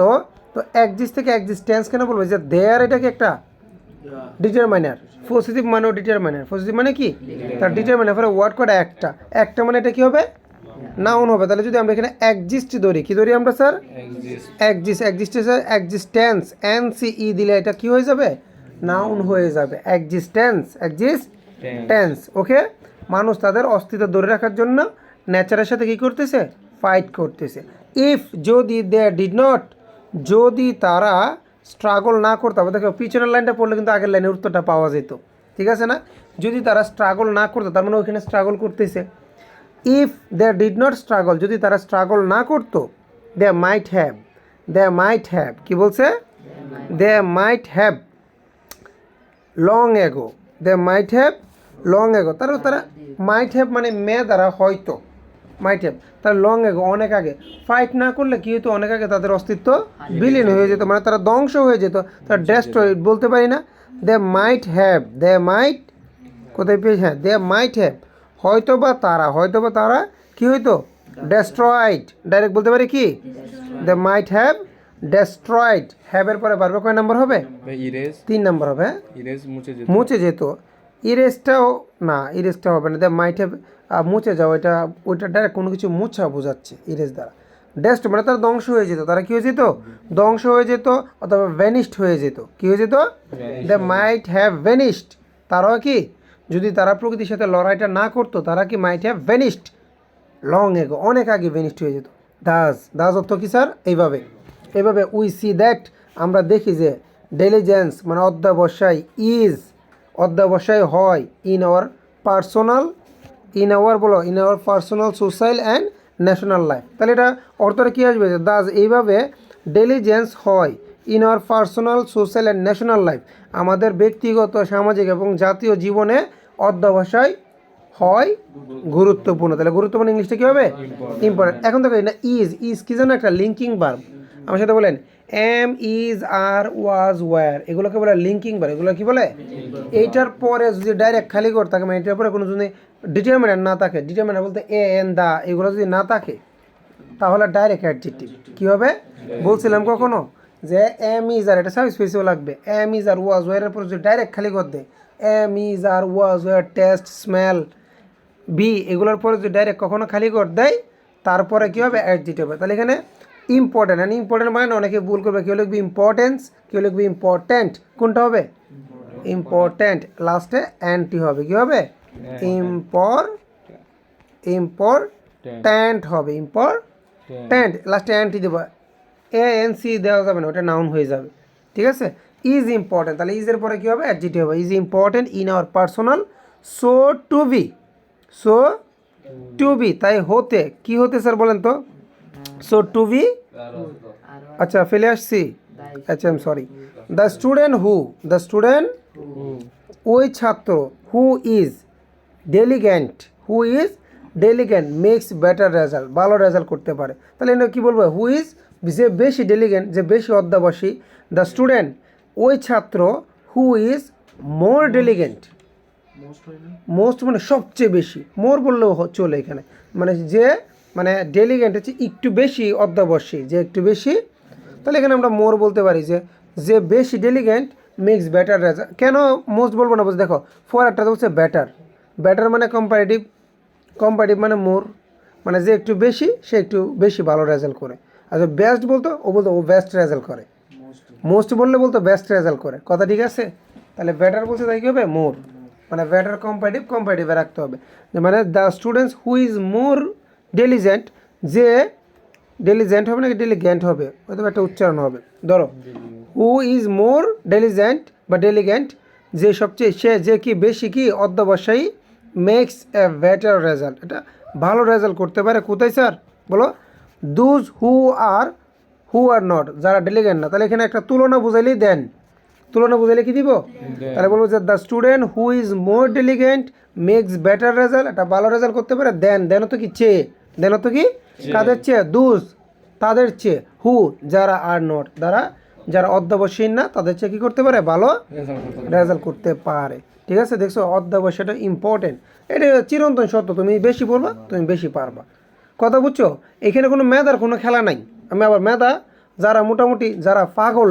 তো এক্সিস্ট থেকে এক্সিস্টেন্স কেন বলবো? যে দেয়ার এটা কি একটা ডিটারমাইনার, পজিটিভ মানেও ডিটারমাইনার, পজিটিভ মানে কি তার ডিটারমাইনার, পরে ওয়ার্ড কোড একটা মানে এটা কি হবে? নাউন হবে। তাহলে যদি আমরা এখানে এক্সিস্ট ধরি, কি ধরি আমরা স্যার? এক্সিস্টেন্স, NCE দিলে এটা কি হয়ে যাবে? নাউন হয়ে যাবে। এক্সিস্টেন্স। ওকে, মানুষ তাদের অস্তিত্ব ধরে রাখার জন্য নেচারের সাথে কি করতেছে? ফাইট করতেছে। ইফ যদি দে ডিড নট, যদি তারা স্ট্রাগল না করতে হবে, দেখো পিছনের লাইনটা পড়লে কিন্তু আগের লাইনের উত্তরটা পাওয়া যেত, ঠিক আছে না? যদি তারা স্ট্রাগল না করতো, তার মানে ওইখানে স্ট্রাগল করতেছে। If they did not struggle, যদি তারা স্ট্রাগল না করতো, দে মাইট হ্যাভ, কি বলছে? দে মাইট হ্যাভ লং এগো, তারা মাইট হ্যাভ মানে মে দ্বারা হয়তো, মাইট হ্যাভ তারা লং এগো অনেক আগে ফাইট না করলে কি হতো? অনেক আগে তাদের অস্তিত্ব বিলীন হয়ে যেত, মানে তারা ধ্বংস হয়ে যেত, তারা ডেস্ট্রয়েড বলতে পারি না। দে মাইট কোথায় পেয়েছে? দে মাইট হ্যাভ হয়তো বা তারা কি হইতো? ডেস্ট্রয়েড, ডাইরেক্ট বলতে পারি কি? দে মাইট হ্যাভ ডেস্ট্রয়েড। হ্যাভের পরে পারবে কয় নাম্বার হবে? 3 নাম্বার হবে। মুছে যেত। ইরেজটা হবে না, দে মাইট হ্যাভ মুছে যাও, ওইটা ডাইরেক্ট কোনো কিছু মুছা বোঝাচ্ছে ইরেজ দ্বারা। ডেস্ট মানে তারা ধ্বংস হয়ে যেত, তারা কী হয়ে যেত? ধ্বংস হয়ে যেত, অথবা ভ্যানিশড হয়ে যেত। কী হয়ে যেত? দে মাইট হ্যাভ ভ্যানিশড। তারাও কি, যদি তারা প্রকৃতির সাথে লড়াইটা না করতো, তারা কি might have vanished long ago, অনেক আগে ভ্যানিশড হয়ে যেত। দাস অর্থ কি স্যার? এইভাবে উই সি দ্যাট, আমরা দেখি যে ডেলিজেন্স মানে অধ্যবসায়, অধ্যবসায় হয় in our personal social and national life. তাহলে এটা অর্থটা কী আসবে? দাস এইভাবে ডেলিজেন্স হয় in our personal social and national life, আমাদের ব্যক্তিগত সামাজিক এবং জাতীয় জীবনে অধ্যবসায় হয় গুরুত্বপূর্ণ। তাহলে গুরুত্বপূর্ণ ইংলিশটা কী হবে? ইম্পর্টেন্ট। এখন দেখো না ইজ কি যেন একটা লিঙ্কিং ভার্ব, আমার সাথে বলেন am is are was were, এগুলোকে বলে লিঙ্কিং ভার্ব। এগুলো কি বলে? এইটার পরে যদি ডাইরেক্ট খালি ঘর থাকে, মানে এটার পরে কোনো যদি ডিটারমিনার না থাকে, ডিটারমিনার বলতে এ এন দা এগুলো যদি না থাকে, তাহলে ডাইরেক্ট অ্যাডজেক্টিভ কী হবে? বলছিলাম কখনো যে এম ইজ আর, এটা সার্ভিস স্পেসিও লাগবে, এম ইজ আর ওয়াজ ওয়ারের পরে যদি ডাইরেক্ট খালি ঘর দেয়, am is are was were taste smell be, এগুলোর পরে যদি ডাইরেক্ট কখনো খালি ঘর দেয়, তারপরে কী হবে? অ্যাডজেক্টিভ হবে। তাহলে এখানে ইম্পর্টেন্ট, অ্যান্ড ইম্পর্টেন্ট মানে অনেকে ভুল করবে, কেউ লিখবে ইম্পর্টেন্স, কেউ লিখবে ইম্পর্ট্যান্ট। কোনটা হবে? ইম্পর্ট্যান্ট, লাস্টে অ্যান্টি হবে। কী হবে? ইম্পর্ট্যান্ট হবে, ইম্পর্ট্যান্ট, লাস্টে অ্যান্টি দেবো, এ এন সি দেওয়া যাবে না, ওটা নাউন হয়ে যাবে। ঠিক আছে? ইজ ইম্পর্টেন্ট, তাহলে ইজের পরে কী হবে? অ্যাডজেক্টিভ হবে। Is important in our personal, so to be, so to be, তাই হতে, কি হতে স্যার বলেন তো? সো টু বি, আচ্ছা ফেলে আসছি, আচ্ছা I am sorry. The student who, the student ওই ছাত্র, who is diligent, who is diligent makes better result, ভালো রেজাল্ট করতে পারে। তাহলে এটা কী বলবো? হু ইজ, যে বেশি ডেলিগেন্ট, যে বেশি অধ্যাবসী। দ্য স্টুডেন্ট ওই ছাত্র, হু ইজ মোর ডেলিগেন্ট, মোস্ট মানে সবচেয়ে বেশি, মোর বললেও চলে এখানে, মানে যে মানে ডেলিগেন্ট হচ্ছে একটু বেশি অধ্যাবসী, যে একটু বেশি। তাহলে এখানে আমরা মোর বলতে পারি, যে বেশি ডেলিগেন্ট মেক্স বেটার রেজাল্ট। কেন মোস্ট বলবো না? বলছে দেখো, ফর একটা বলছে বেটার, বেটার মানে কম্পারেটিভ, কম্পারেটিভ মানে মোর, মানে যে একটু বেশি সে একটু বেশি ভালো রেজাল্ট করে। আচ্ছা বেস্ট বলতো, ও বলতো ও বেস্ট রেজাল্ট করে। মোস্ট বললে বলতো বেস্ট রেজাল্ট করে, কথা ঠিক আছে? তাহলে বেটার বলছে তাই কী হবে? মোর, মানে বেটার কম্পারেটিভ, কম্পারেটিভে রাখতে হবে। মানে the students who is more diligent, যে ডেলিজেন্ট হবে নাকি ডেলিগেন্ট হবে, হয়তো একটা উচ্চারণ হবে। ধরো হু ইজ মোর ডেলিজেন্ট বা ডেলিগেন্ট, যে সবচেয়ে, সে যে কি বেশি কি অধ্যবসায়ী, মেক্স এ বেটার রেজাল্ট, এটা ভালো রেজাল্ট করতে পারে। কোথায় স্যার বলো? দুজ হু আর নট, যারা ডেলিগেন্ট না। তাহলে এখানে একটা তুলনা বুঝাইলেই দেন, তুলনা বুঝাইলে কি দিব? তাহলে বলবো যে the student who is more diligent makes better result, এটা ভালো রেজাল্ট করতে পারে দেন, দেন তো কি চেয়ে, দেন তো কি কাদের চেয়ে? দুজ তাদের চেয়ে, হু যারা আর নট, যারা অধ্যবসায়ী না, তাদের চেয়ে কী করতে পারে? ভালো রেজাল্ট করতে পারে। ঠিক আছে? দেখছো অধ্যবসায়টা ইম্পর্টেন্ট, এটা চিরন্তন সত্য, তুমি বেশি পড়বা তুমি বেশি পারবা। কথা বুঝছো? এখানে কোনো মেধার কোনো খেলা নাই। আমি আবার মেধা যারা মোটামুটি, যারা পাগল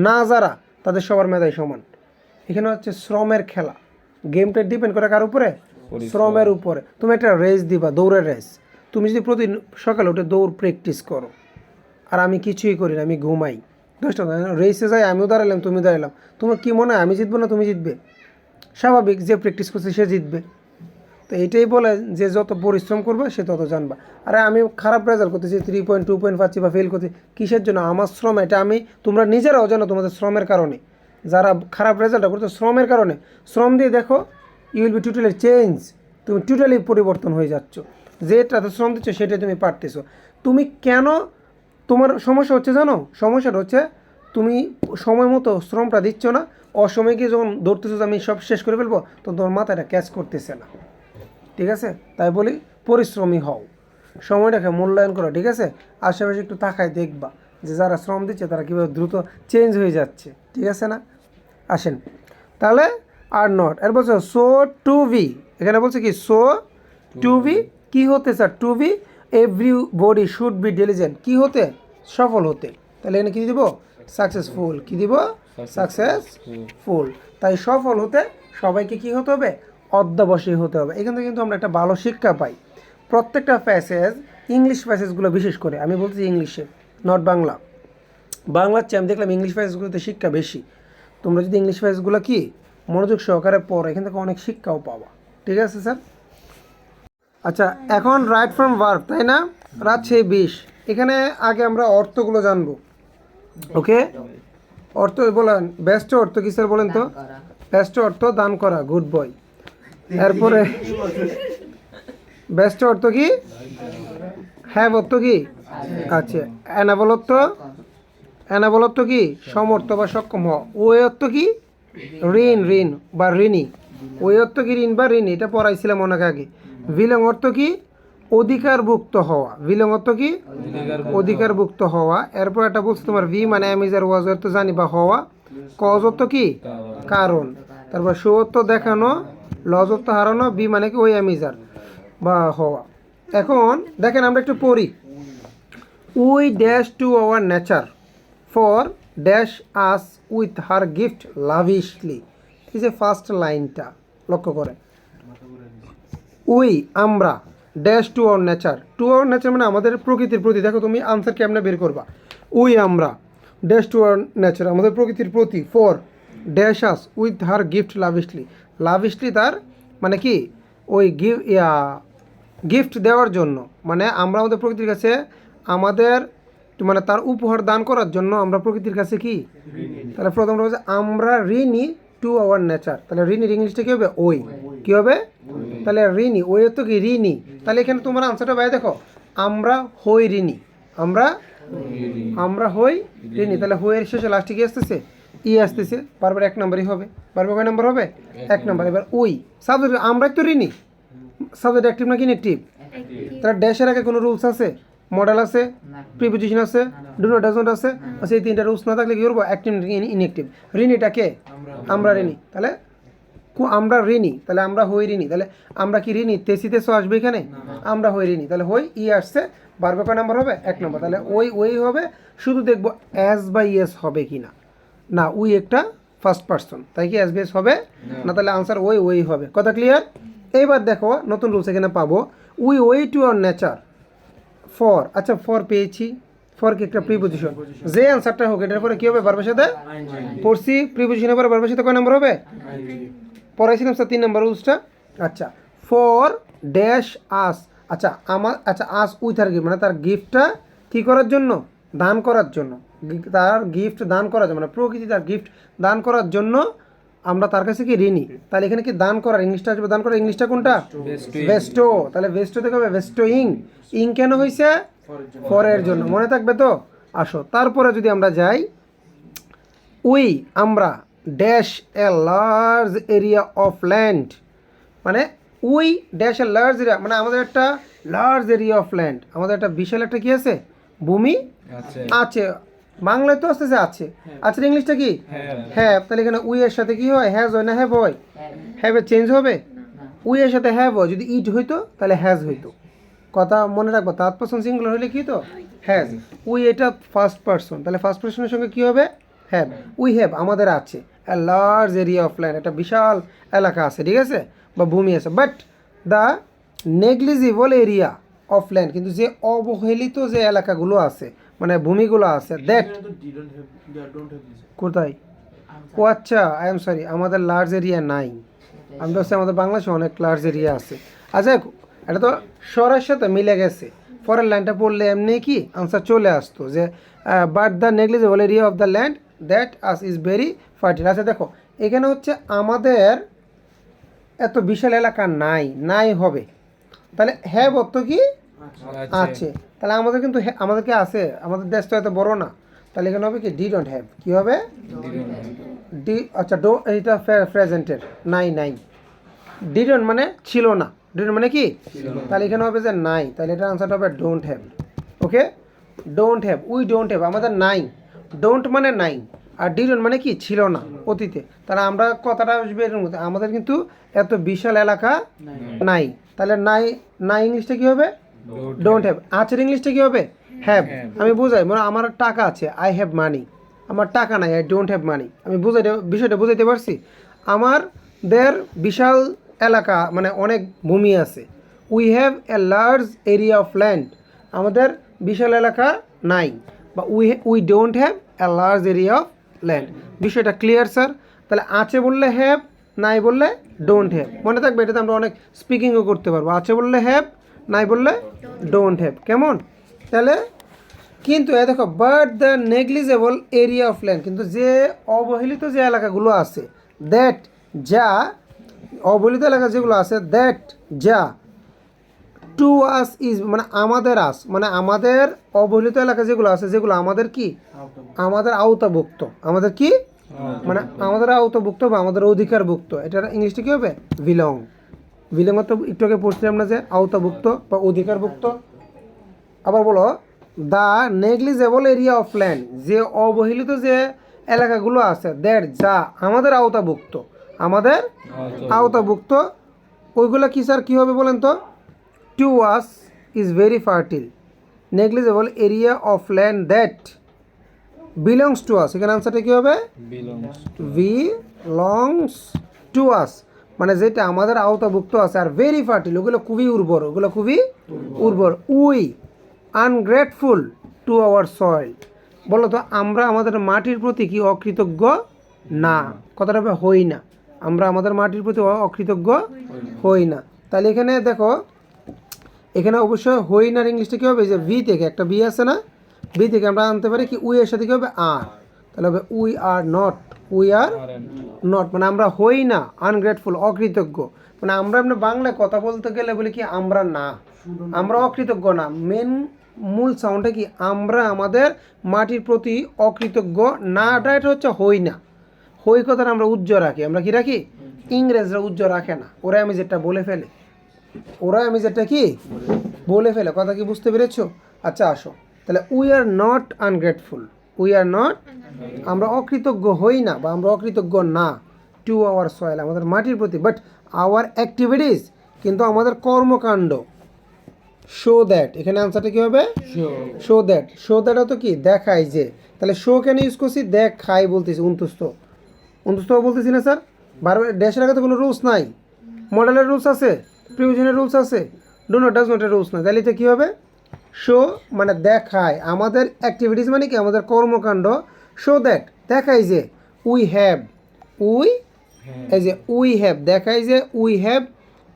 না যারা, তাদের সবার মেধাই সমান। এখানে হচ্ছে শ্রমের খেলা, গেমটা ডিপেন্ড করে কার উপরে? শ্রমের উপরে। তুমি একটা রেস দিবা, দৌড়ের রেস, তুমি যদি প্রতিদিন সকালে উঠে দৌড় প্র্যাকটিস করো, আর আমি কিছুই করি না, আমি ঘুমাই, 10টা রেসে যাই, আমিও দাঁড়ালাম তুমি দাঁড়ালাম, তোমার কী মনে হয় আমি জিতবো না তুমি জিতবে? স্বাভাবিক, যে প্র্যাকটিস করছে সে জিতবে। তো এইটাই বলে যে যত পরিশ্রম করবে সে তত জানবা। আরে আমি খারাপ রেজাল্ট করতেছি, 3.2 পাচ্ছি বা ফেল করছি, কিসের জন্য? আমার শ্রম, এটা আমি, তোমরা নিজেরাও জানো তোমাদের শ্রমের কারণে, যারা খারাপ রেজাল্টটা করছো শ্রমের কারণে, শ্রম দিয়ে দেখো you will be totally change, তুমি টোটালি পরিবর্তন হয়ে যাচ্ছ। যেটাতে শ্রম দিচ্ছ সেটাই তুমি পারতেছো। তুমি কেন তোমার সমস্যা হচ্ছে জানো? সমস্যাটা হচ্ছে তুমি সময় মতো শ্রমটা দিচ্ছ না, অসময়ে গিয়ে যখন ধরতেছো আমি সব শেষ করে ফেলবো, তখন তোমার মাথাটা ক্যাচ করতেছে না। ঠিক আছে? তাই বলি পরিশ্রমী হও, সময়টাকে মূল্যায়ন করো। ঠিক আছে? আশেপাশে একটু তাকায় দেখবা যে যারা শ্রম দিচ্ছে তারা কীভাবে দ্রুত চেঞ্জ হয়ে যাচ্ছে। ঠিক আছে না? আসেন তাহলে আর নট, এর বলছে সো টু বি, এখানে বলছে কি সো টু বি, কী হতে sir? To be everybody should be diligent, কী হতে? সফল হতে। তাহলে এখানে কী দিব? সাকসেসফুল। কী দিব? সাকসেসফুল। তাই সফল হতে সবাইকে কী হতে হবে? অধ্যবসায়ী হতে হবে। এখান থেকে কিন্তু আমরা একটা ভালো শিক্ষা পাই। প্রত্যেকটা প্যাসেজ, ইংলিশ প্যাসেজগুলো বিশেষ করে, আমি বলছি ইংলিশে, নট বাংলা। বাংলার চেয়ে আমি দেখলাম ইংলিশ প্যাসেজগুলোতে শিক্ষা বেশি। তোমরা যদি ইংলিশ প্যাসেজগুলো কি মনোযোগ সহকারে পড়ো, এখান থেকে অনেক শিক্ষাও পাবা। ঠিক আছে স্যার? আচ্ছা, এখন রাইট ফ্রম ভার্ব, তাই না? রাত 20। এখানে আগে আমরা অর্থগুলো জানবো। ওকে, অর্থ বলেন, ব্যস্ত অর্থ কি স্যার বলেন তো? ব্যস্ত অর্থ দান করা, গুড বয়। এরপরে ব্যস্ত অর্থ কি? হ্যাভ অর্থ কি? আচ্ছা, অ্যানাবল অর্থ কি? সমর্থ বা সক্ষম হওয়া। ওই অর্থ কি? ঋণ বা ঋণী। ওই অর্থ কি? ঋণ বা ঋণী, এটা পড়াইছিলাম অনেক আগে। বিলং অর্থ কি? অধিকারভুক্ত হওয়া, বিলং অর্থ কি অধিকারভুক্ত হওয়া। এরপর এটা বলছে তোমার ভি মানে অ্যামিজার, ওয়াজ অর্থ জানি বা হওয়া, কজ অর্থ কি কারণ, তারপর শো অর্থ দেখানো, লজ অর্থ হারানো, বি মানে কি ওই অ্যামিজার বা হওয়া। এখন দেখেন আমরা একটু পড়ি, we dash to our nature for dash us with her gift lavishly. এই যে ফার্স্ট লাইনটা লক্ষ্য করে, উই আমরা ড্যাশ টু আওয়ার নেচার মানে আমাদের প্রকৃতির প্রতি। দেখো তুমি আনসার কেমনে বের করবা, উই আমরা ড্যাশ টু আওয়ার নেচার আমাদের প্রকৃতির প্রতি, for dash us with her gift lavishly তার মানে কি ওই গিফট দেওয়ার জন্য, মানে আমরা আমাদের প্রকৃতির কাছে আমাদের মানে তার উপহার দান করার জন্য আমরা প্রকৃতির কাছে কি, তাহলে প্রথম হচ্ছে আমরা ঋণী টু আওয়ার নেচার। তাহলে ঋণীর ইংলিশটা কী হবে, ওই কী হবে, তাহলে ঋণী, ওই তো কি ঋণী। তাহলে এখানে তোমার আনসারটা ভাই দেখো, আমরা হই ঋণী, আমরা হই ঋণী। তাহলে হইয়ের শেষে লাস্টে কি আসতেছে, ই আসতেছে, বারবার এক নম্বরই হবে, বারবার কয় নম্বর হবে, এক নম্বর। এবার ওই সাবজেক্ট, আমরা তো ঋণী, সাবজেক্ট অ্যাক্টিভ নাকি ইনঅ্যাক্টিভ, তাহলে ড্যাশের আগে কোনো রুলস আছে, মডেল আছে, প্রিপোজিশন আছে, ডু নট ডাজ নট আছে, সেই তিনটা রুলস না থাকলে কি করবো, অ্যাক্টিভ ইনঅ্যাক্টিভ। ঋণীটা কে, আমরা ঋণী, তাহলে আমরা ঋণী, তাহলে আমরা হই ঋণী, তাহলে আমরা কি ঋণী, তেসিতে সো আসবে এখানে, আমরা হই ঋণী, তাহলে হই ই আসছে, বারবার কয় নাম্বার হবে, এক নম্বর। তাহলে ওই হবে, শুধু দেখবো অ্যাজ বা ইয়েস হবে কি না, না উই একটা ফার্স্ট পার্সন, তাই কি অ্যাজ বেস হবে না, তাহলে আনসার ওই হবে। কথা ক্লিয়ার? এইবার দেখো নতুন রুলস এখানে পাবো, we way to our nature for, আচ্ছা ফর পেয়েছি, ফর কি একটা প্রিপোজিশন, যে আনসারটা হোক এটার পরে কী হবে, বারবার সাথে পড়ছি, প্রিপোজিশনের পরে বারবার সাথে কয় নম্বর হবে, পড়াইছিলাম স্যার 3 নম্বর রুলসটা। আচ্ছা ফর ড্যাশ আস, আচ্ছা আচ্ছা আস উইথ আর গিফট মানে তার গিফটটা কী করার জন্য, দান করার জন্য, তার গিফট দান করার জন্য, মানে প্রকৃতি তার গিফট দান করার জন্য আমরা তার কাছে কি ঋণী। তাহলে এখানে কি দান করার ইংলিশটা আসবে, দান করার ইংলিশটা কোনটা, বেস্টো। তাহলে বেস্টো থেকে হবে বেস্টোইং, কেন হয়েছে, ফরের জন্য, মনে থাকবে তো। আসো তারপরে যদি আমরা যাই, উই আমরা dash a large area of land, মানে we dash a large area মানে আমাদের একটা লার্জ এরিয়া অফ ল্যান্ড, আমাদের একটা বিশাল একটা কি আছে, ভূমি আছে, বাংলায় তো আসতেছে আছে, আচ্ছা ইংলিশটা কি হ্যাভ। তাহলে এখানে উই এর সাথে কি হয়, হ্যাজ হয় না হ্যাভ হয়, হ্যাভে চেঞ্জ হবে, উই এর সাথে হ্যাভ হয়, যদি ইট হইতো তাহলে হ্যাজ হইতো। কথা মনে রাখবো, থার্ড পারসন সিঙ্গুলার হলে কি তো হ্যাজ, উই এটা ফার্স্ট পারসন, তাহলে ফার্স্ট পারসনের সঙ্গে কি হবে, হ্যাভ। উই হ্যাভ আমাদের আছে এ লার্জ এরিয়া অফ ল্যান্ড, একটা বিশাল এলাকা আছে, ঠিক আছে, বা ভূমি আছে, but the negligible area of land, কিন্তু যে অবহেলিত যে এলাকাগুলো আছে মানে ভূমিগুলো আছে, দ্যাট কোথায়, ও আচ্ছা আই এম সরি, আমাদের লার্জ এরিয়া নাই, আমি বলছি আমাদের বাংলাদেশে অনেক লার্জ এরিয়া আছে। আচ্ছা এটা তো শহরের সাথে মিলে গেছে, পরের লাইনটা পড়লে এমনি কি আনসার চলে আসতো যে but the negligible area of the land that us is very fertile. আচ্ছা দেখো এখানে হচ্ছে আমাদের এত বিশাল এলাকা নাই হবে, তাহলে হ্যাভ অর্থ কি আছে, তাহলে আমাদের কিন্তু আমাদেরকে আছে, আমাদের দেশ তো এত বড় না, তাহলে এখানে হবে কি ডি ডোন্ট হ্যাভ, কী হবে ডি, আচ্ছা এইটা প্রেজেন্টের নাই, ডি ডোন্ট মানে ছিল না, ডি ডোন্ট মানে কি, তাহলে এখানে হবে যে নাই, তাহলে এটা আনসারটা হবে don't have. Okay, don't have, we don't have আমাদের নাই, ডোন্ট মানে নাই, আর ডি ডোন্ট মানে কি ছিল না অতীতে, তাহলে আমরা কথাটা আসবে এর মধ্যে, আমাদের কিন্তু এত বিশাল এলাকা নাই, তাহলে নাই ইংলিশটা কী হবে, ডোন্ট হ্যাভ। আছের ইংলিশটা কী হবে, হ্যাভ। আমি বুঝাই মানে আমার টাকা আছে, আই হ্যাভ মানি, আমার টাকা নাই, আই ডোন্ট হ্যাভ মানি, আমি বিষয়টা বুঝাইতে পারছি। আমাদের বিশাল এলাকা মানে অনেক ভূমি আছে, we have a large area of land, আমাদের বিশাল এলাকা নাই, বা we don't have a large area of land. বিষয়টা ক্লিয়ার স্যার? তাহলে আছে বললে হ্যাভ, নাই বললে ডোন্ট হ্যাভ, মনে থাকবে, এটাতে আমরা অনেক স্পিকিংও করতে পারবো, আছে বললে হ্যাভ, নাই বললে ডোন্ট হ্যাভ, কেমন? তাহলে কিন্তু এ দেখো but the negligible area of land, কিন্তু যে অবহেলিত যে এলাকাগুলো আছে, দ্যাট যা অবহেলিত এলাকা যেগুলো আছে, দ্যাট যা টু আস ইজ মানে আমাদের আস মানে আমাদের অবহেলিত এলাকা যেগুলো আছে, যেগুলো আমাদের কি, আমাদের আওতাভুক্ত, আমাদের কি মানে আমাদের আওতাভুক্ত বা আমাদের অধিকারভুক্ত, এটার ইংলিশটা কী হবে, বিলং। বিলংত একটু আগে পড়ছিলাম না যে আওতাভুক্ত বা অধিকারভুক্ত। আবার বলো the negligible area of land, যে অবহেলিত যে এলাকাগুলো আছে দ্যাট যা আমাদের আওতাভুক্ত, আমাদের আওতাভুক্ত ওইগুলো কি স্যার কী হবে বলেন তো? To us is very fertile. Negligible area of land that belongs to us, এখানে আনসারটা কী হবে? বিলংস টু আস, মানে যেটা আমাদের আওতাভুক্ত আছে। আর ভেরি ফার্টিল ওগুলো খুবই উর্বর, ওগুলো খুবই উর্বর। We ungrateful to our soil, বলো তো আমরা আমাদের মাটির প্রতি কি অকৃতজ্ঞ না? কথাটা হবে হই না, আমরা আমাদের মাটির প্রতি অকৃতজ্ঞ হই না। তাহলে এখানে দেখো, এখানে অবশ্যই হই নার ইংলিশটা কী হবে? যে ভি থেকে একটা বি আছে না, বি থেকে আমরা আনতে পারি কি উই এর সাথে কী হবে? আর। তাহলে হবে we are not, we are not, মানে আমরা হই না আনগ্রেটফুল, অকৃতজ্ঞ। মানে আমরা এমনি বাংলায় কথা বলতে গেলে বলি কি আমরা না, আমরা অকৃতজ্ঞ না। মূল সাউন্ডটা কি? আমরা আমাদের মাটির প্রতি অকৃতজ্ঞ নাটা, এটা হচ্ছে হই না। হই কথাটা আমরা উজ্জ্ব রাখি, আমরা কি রাখি? ইংরেজরা উজ্জ্ব রাখে না, ওরা আমি যেটা বলে ফেলে, ওরা আমি যেটা কি বলে ফেলে। কথা কি বুঝতে পেরেছো? আচ্ছা আসো তাহলে, we are not ungrateful, we are not, আমরা অকৃতজ্ঞ হই না বা আমরা অকৃতজ্ঞ না টু আওয়ার সয়েল, আমাদের মাটির প্রতি। বাট আওয়ার অ্যাক্টিভিটিস, কিন্তু আমাদের কর্মকাণ্ড, শো দ্যাট, এখানে আনসারটা কী হবে? Show that. শো দ্যাটও তো কি দেখায় যে, তাহলে শো কেন ইউজ করছি? দেখাই বলতেছি, উনতুস্ত বলতেছি না স্যার? বারবার ড্যাশের আগে তো কোনো রুলস নাই, মডেলের রুলস আছে, প্রিভিশনের রুলস আছে, ডু নট ডাজ নটের রুলস নাই। তাহলে এটা কী হবে? শো মানে দেখায়, আমাদের অ্যাক্টিভিটিস মানে কি আমাদের কর্মকাণ্ড। শো দ্যাট দেখায় যে উই হ্যাভ, উই এই যে উই হ্যাভ দেখায় যে উই হ্যাভ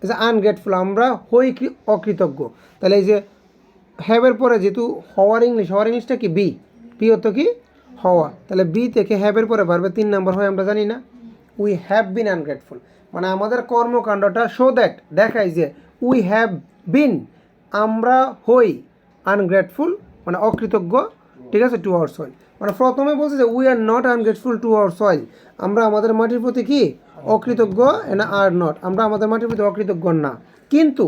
এই যে আনগ্রেটফুল, আমরা হই অকৃতজ্ঞ। তাহলে এই যে হ্যাভের পরে যেহেতু হওয়ার ইংলিশটা কি? বি, বি অর্থ কি? হওয়া। তাহলে বি থেকে হ্যাভের পরে পারবে 3 নম্বর হয়, আমরা জানি না? উই হ্যাভ বিন আনগ্রেটফুল, মানে আমাদের কর্মকাণ্ডটা শো দ্যাট দেখায় যে উই হ্যাভ বিন, আমরা হই আনগ্রেটফুল মানে অকৃতজ্ঞ, ঠিক আছে, টু আওয়ার সয়েল। মানে প্রথমে বলছে যে we are not ungrateful to our soil, আমরা আমাদের মাটির প্রতি কি অকৃতজ্ঞ না? আর নট, আমরা আমাদের মাটির প্রতি অকৃতজ্ঞ না, কিন্তু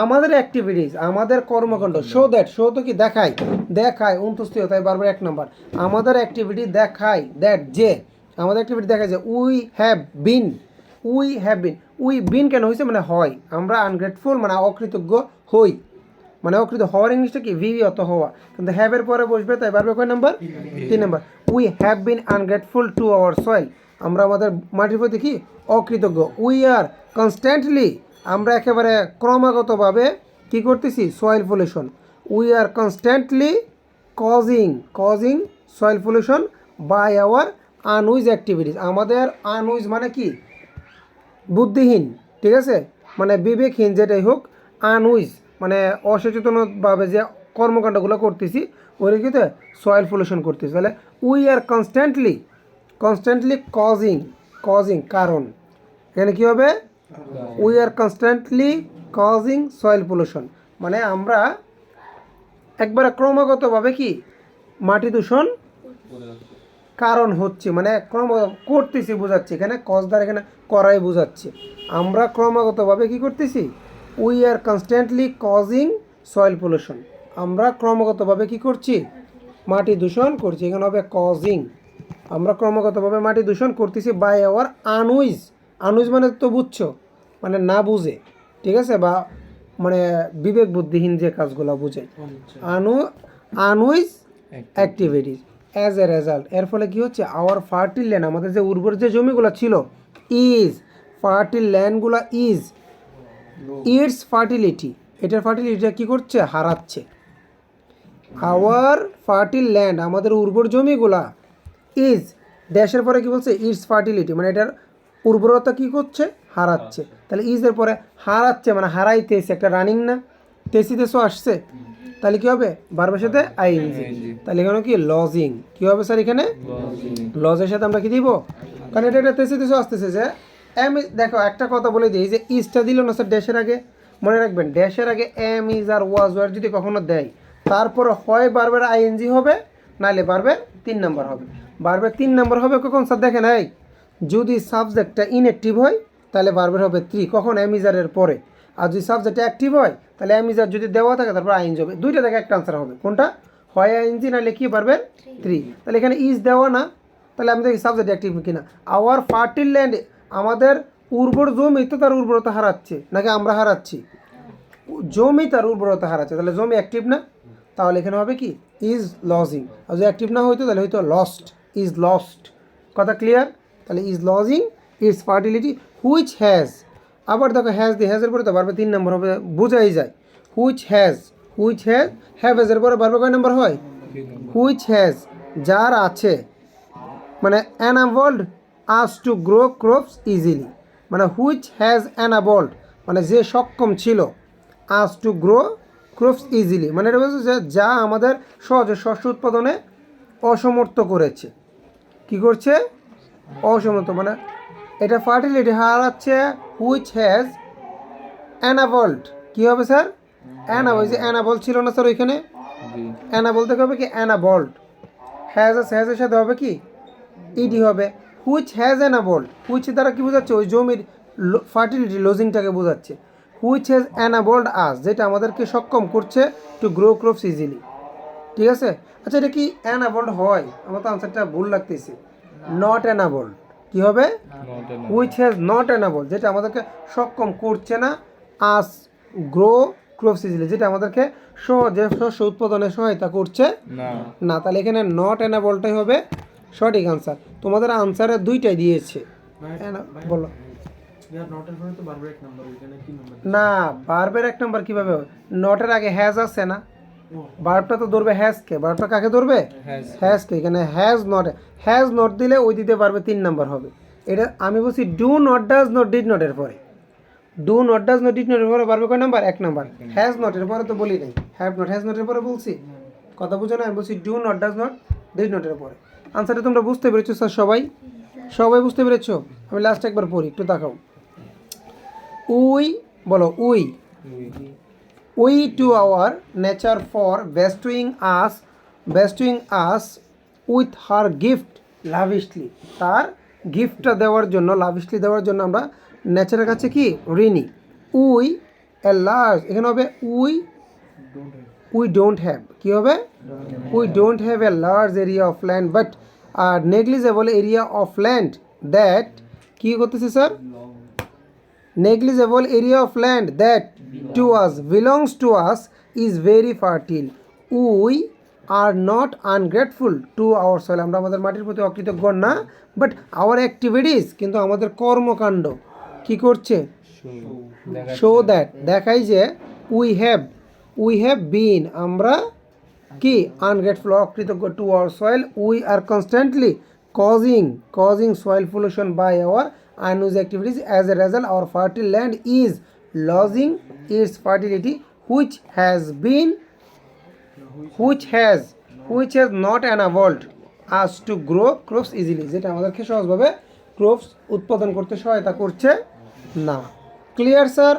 আমাদের অ্যাক্টিভিটিস, আমাদের কর্মকাণ্ড, শো দ্যাট, শো তো কি দেখায়, দেখায় 29 তাই বারবার 1 নম্বর। আমাদের অ্যাক্টিভিটি দেখায় দ্যাট যে, আমাদের অ্যাক্টিভিটি দেখায় যে we have been, we have been, we বিন কেন হয়েছে? মানে হয়, আমরা আনগ্রেটফুল মানে অকৃতজ্ঞ হই, মানে অকৃত হওয়ার ইংলিশটা কি? ভি অত হওয়া, কিন্তু হ্যাভের পরে বসবে, তাই বারবার কয় number? 3 number. We have been ungrateful to our soil, আমরা আমাদের মাটির প্রতি কি অকৃতজ্ঞ। উই আর কনস্ট্যান্টলি, আমরা একেবারে ক্রমাগতভাবে কি করতেছি? Soil pollution. We are constantly causing soil pollution by our unwise activities, আমাদের আনউইজ মানে কি? বুদ্ধিহীন, ঠিক আছে, মানে বিবেকহীন যেটাই হোক, আনউইজ মানে অসচেতনভাবে যে কর্মকাণ্ডগুলো করতেছি ওই কিন্তু সয়েল পলিউশন করতেছি। তাহলে উই আর কনস্ট্যান্টলি কজিং কারণ, এখানে কী হবে? We are constantly causing soil pollution, মানে আমরা একবারে ক্রমাগতভাবে কি মাটি দূষণ কারণ হচ্ছে, মানে করতেছি বোঝাচ্ছে, এখানে কজদার এখানে করাই বোঝাচ্ছে, আমরা ক্রমাগতভাবে কি করতেছি? We are constantly causing soil pollution, আমরা ক্রমাগতভাবে কি করছি? মাটি দূষণ করছি, এখানে হবে কজিং, আমরা ক্রমাগতভাবে মাটি দূষণ করতেছি বাই আওয়ার আনউইজ মানে তো বুঝছো, মানে না বুঝে, ঠিক আছে, বা মানে বিবেক বুদ্ধিহীন যে কাজগুলো বুঝে, আনউইজ অ্যাক্টিভিটিস। অ্যাজ এ রেজাল্ট, এর ফলে কী হচ্ছে? আওয়ার ফার্টিল ল্যান্ড, আমাদের যে উর্বর যে জমিগুলো ছিল, ইজ ফার্টিল ল্যান্ডগুলো ইজ ইটস ফার্টিলিটি, এটার ফার্টিলিটিটা কী করছে? হারাচ্ছে। আওয়ার ফার্টিল ল্যান্ড, আমাদের উর্বর জমিগুলা, ইজ ড্যাশের পরে কী বলছে? ইটস ফার্টিলিটি, মানে এটার উর্বরতা কী করছে? হারাচ্ছে। তাহলে ইজের পরে হারাচ্ছে মানে হারাইতেছে, একটা রানিং না, তেসো আসছে, তাহলে কী হবে? ভার্বের সাথে আইএনজি, তাহলে এখানে কি? লজিং। কী হবে স্যার এখানে? লজের সাথে আমরা কি দিব? কারণ এটা তেসো আসতেছে যে এম, দেখো একটা কথা বলে দিই, যে ইজটা দিল না স্যার ড্যাশের আগে, মনে রাখবেন ড্যাশের আগে am, is are was were যদি কখনো দেয়, তারপরে হয় ভার্বের আইএনজি হবে, নাহলে ভার্বের 3 নম্বর হবে। ভার্বের 3 নম্বর হবে কখন স্যার? দেখেন এই, যদি সাবজেক্টটা ইনঅ্যাক্টিভ হয় তাহলে ভার্বের হবে 3, কখন? এম ইজারের পরে। আর যদি সাবজেক্ট অ্যাক্টিভ হয় তাহলে এম ইজ আর যদি দেওয়া থাকে তারপর আইএনজি হবে। দুইটা থেকে একটা আনসার হবে, কোনটা? হয় আইএনজি নাহলে কি পারবে 3। তাহলে এখানে ইজ দেওয়া না, তাহলে আমি দেখি সাবজেক্ট অ্যাক্টিভ কিনা। আওয়ার ফার্টিল ল্যান্ড, আমাদের উর্বর জমি তো তার উর্বরতা হারাচ্ছে নাকি আমরা হারাচ্ছি? জমি তার উর্বরতা হারাচ্ছে, তাহলে জমি অ্যাক্টিভ না, তাহলে এখানে হবে কি ইজ লজিং। আর যদি অ্যাক্টিভ না হইতো তাহলে হয়তো লস্ট, ইজ লস্ট। কথা ক্লিয়ার? তাহলে is lodging it's fertility which has. আবার দেখো হ্যাজ দিয়ে, হ্যাজের পরে তো বারবার 3 নম্বর হবে, বোঝাই যায়। হুইচ হ্যাজ, হুইচ হ্যাজ, হ্যাভেজের পরে বারবার কয় নম্বর হয়? হুইচ হ্যাজ, যার আছে, মানে enabled us to grow crops easily, মানে হুইচ হ্যাজ এনাবল্ড মানে যে সক্ষম ছিল, us to grow crops easily মানে এটা বলছে যে যা আমাদের সহজে শস্য উৎপাদনে অসমর্থ করেছে। কি করছে? অসমর্থ, মানে এটা ফার্টিলিটি হারাচ্ছে। হুইচ হ্যাজ অ্যানাবল্ড, কী হবে স্যার? অ্যানাবল, যে অ্যানাবল ছিল না স্যার ওইখানে, অ্যানাবল থেকে হবে কি অ্যানাবল্ড। হ্যাজ আছে, হ্যাজের সাথে হবে কি ইডি হবে। হুইচ হ্যাজ অ্যানাবল্ড, হুইচ দ্বারা কী বোঝাচ্ছে? ওই জমির ফার্টিলিটি লজিংটাকে বোঝাচ্ছে। হুইচ হ্যাজ অ্যানাবল্ড আস, যেটা আমাদেরকে সক্ষম করছে টু গ্রো ক্রপস ইজিলি। ঠিক আছে? আচ্ছা এটা কি অ্যানাবল্ড হয়? আমার তো আনসারটা ভুল লাগতেছে। নট অ্যানাবল্ড, কী হবে? হুইচ হ্যাজ নট অ্যানাবল্ড, যেটা আমাদেরকে সক্ষম করছে না আস গ্রো ক্রপস ইজিলি, যেটা আমাদেরকে সহজে শস্য উৎপাদনে সহায়তা করছে না। তাহলে এখানে নট অ্যানাবল্ডটাই হবে সঠিক আনসার। তোমাদের আনসারে দুইটাই দিয়েছে। বলো না, বার্বের 1 নম্বর কীভাবে হবে? নটের আগে হ্যাজ আছে না, বার্বটা তো ধরবে হ্যাজকে, বার্বটা কাকে ধরবে? হ্যাজকে। এখানে হ্যাজ নট দিলে ওই দিতে পারবে 3 নম্বর হবে। এটা আমি বলছি do not, does not, did নটের পরে। Do not, does not, did নটের পরে পারবে কয় নাম্বার? 1 নাম্বার। হ্যাজ নটের পরে তো বলি নাই, হ্যাভ নট, হ্যাজ নটের পরে বলছি, কথা বুঝো না? আমি বলছি do not, does not, did নটের পরে। আনসারটা তোমরা বুঝতে পেরেছো স্যার? সবাই বুঝতে পেরেছো? আমি লাস্ট একবার পড়ি, একটু দেখাও। উই, বলো we to our nature for bestowing us with her gift lavishly, তার গিফটটা দেওয়ার জন্য, লাভিশলি দেওয়ার জন্য আমরা নেচারের কাছে কি ঋণী। উই এ লার্জ, এখানে হবে উই ডোন্ট হ্যাভ, কী হবে? We don't have a large area of land but negligible area of land that, কী করতেছে sir? negligible area of land that to us belongs to us is very fertile. We are not ungrateful to our soil, আমরা আমাদের মাটির প্রতি অকৃতজ্ঞ না, but hour activities, কিন্তু আমাদের কর্মকাণ্ড কি করছে? শো দ্যাট, দেখাই যে উই হ্যাভ বিন, আমরা কি আনগ্রেটফুল, অকৃতজ্ঞ to our soil. We are constantly causing soil pollution by our unused activities. As a result, our fertile land is losing its fertility, which has not enabled us to grow crops easily, যেটা আমাদেরকে সহজভাবে crops উৎপাদন করতে সহায়তা করছে না। Clear sir?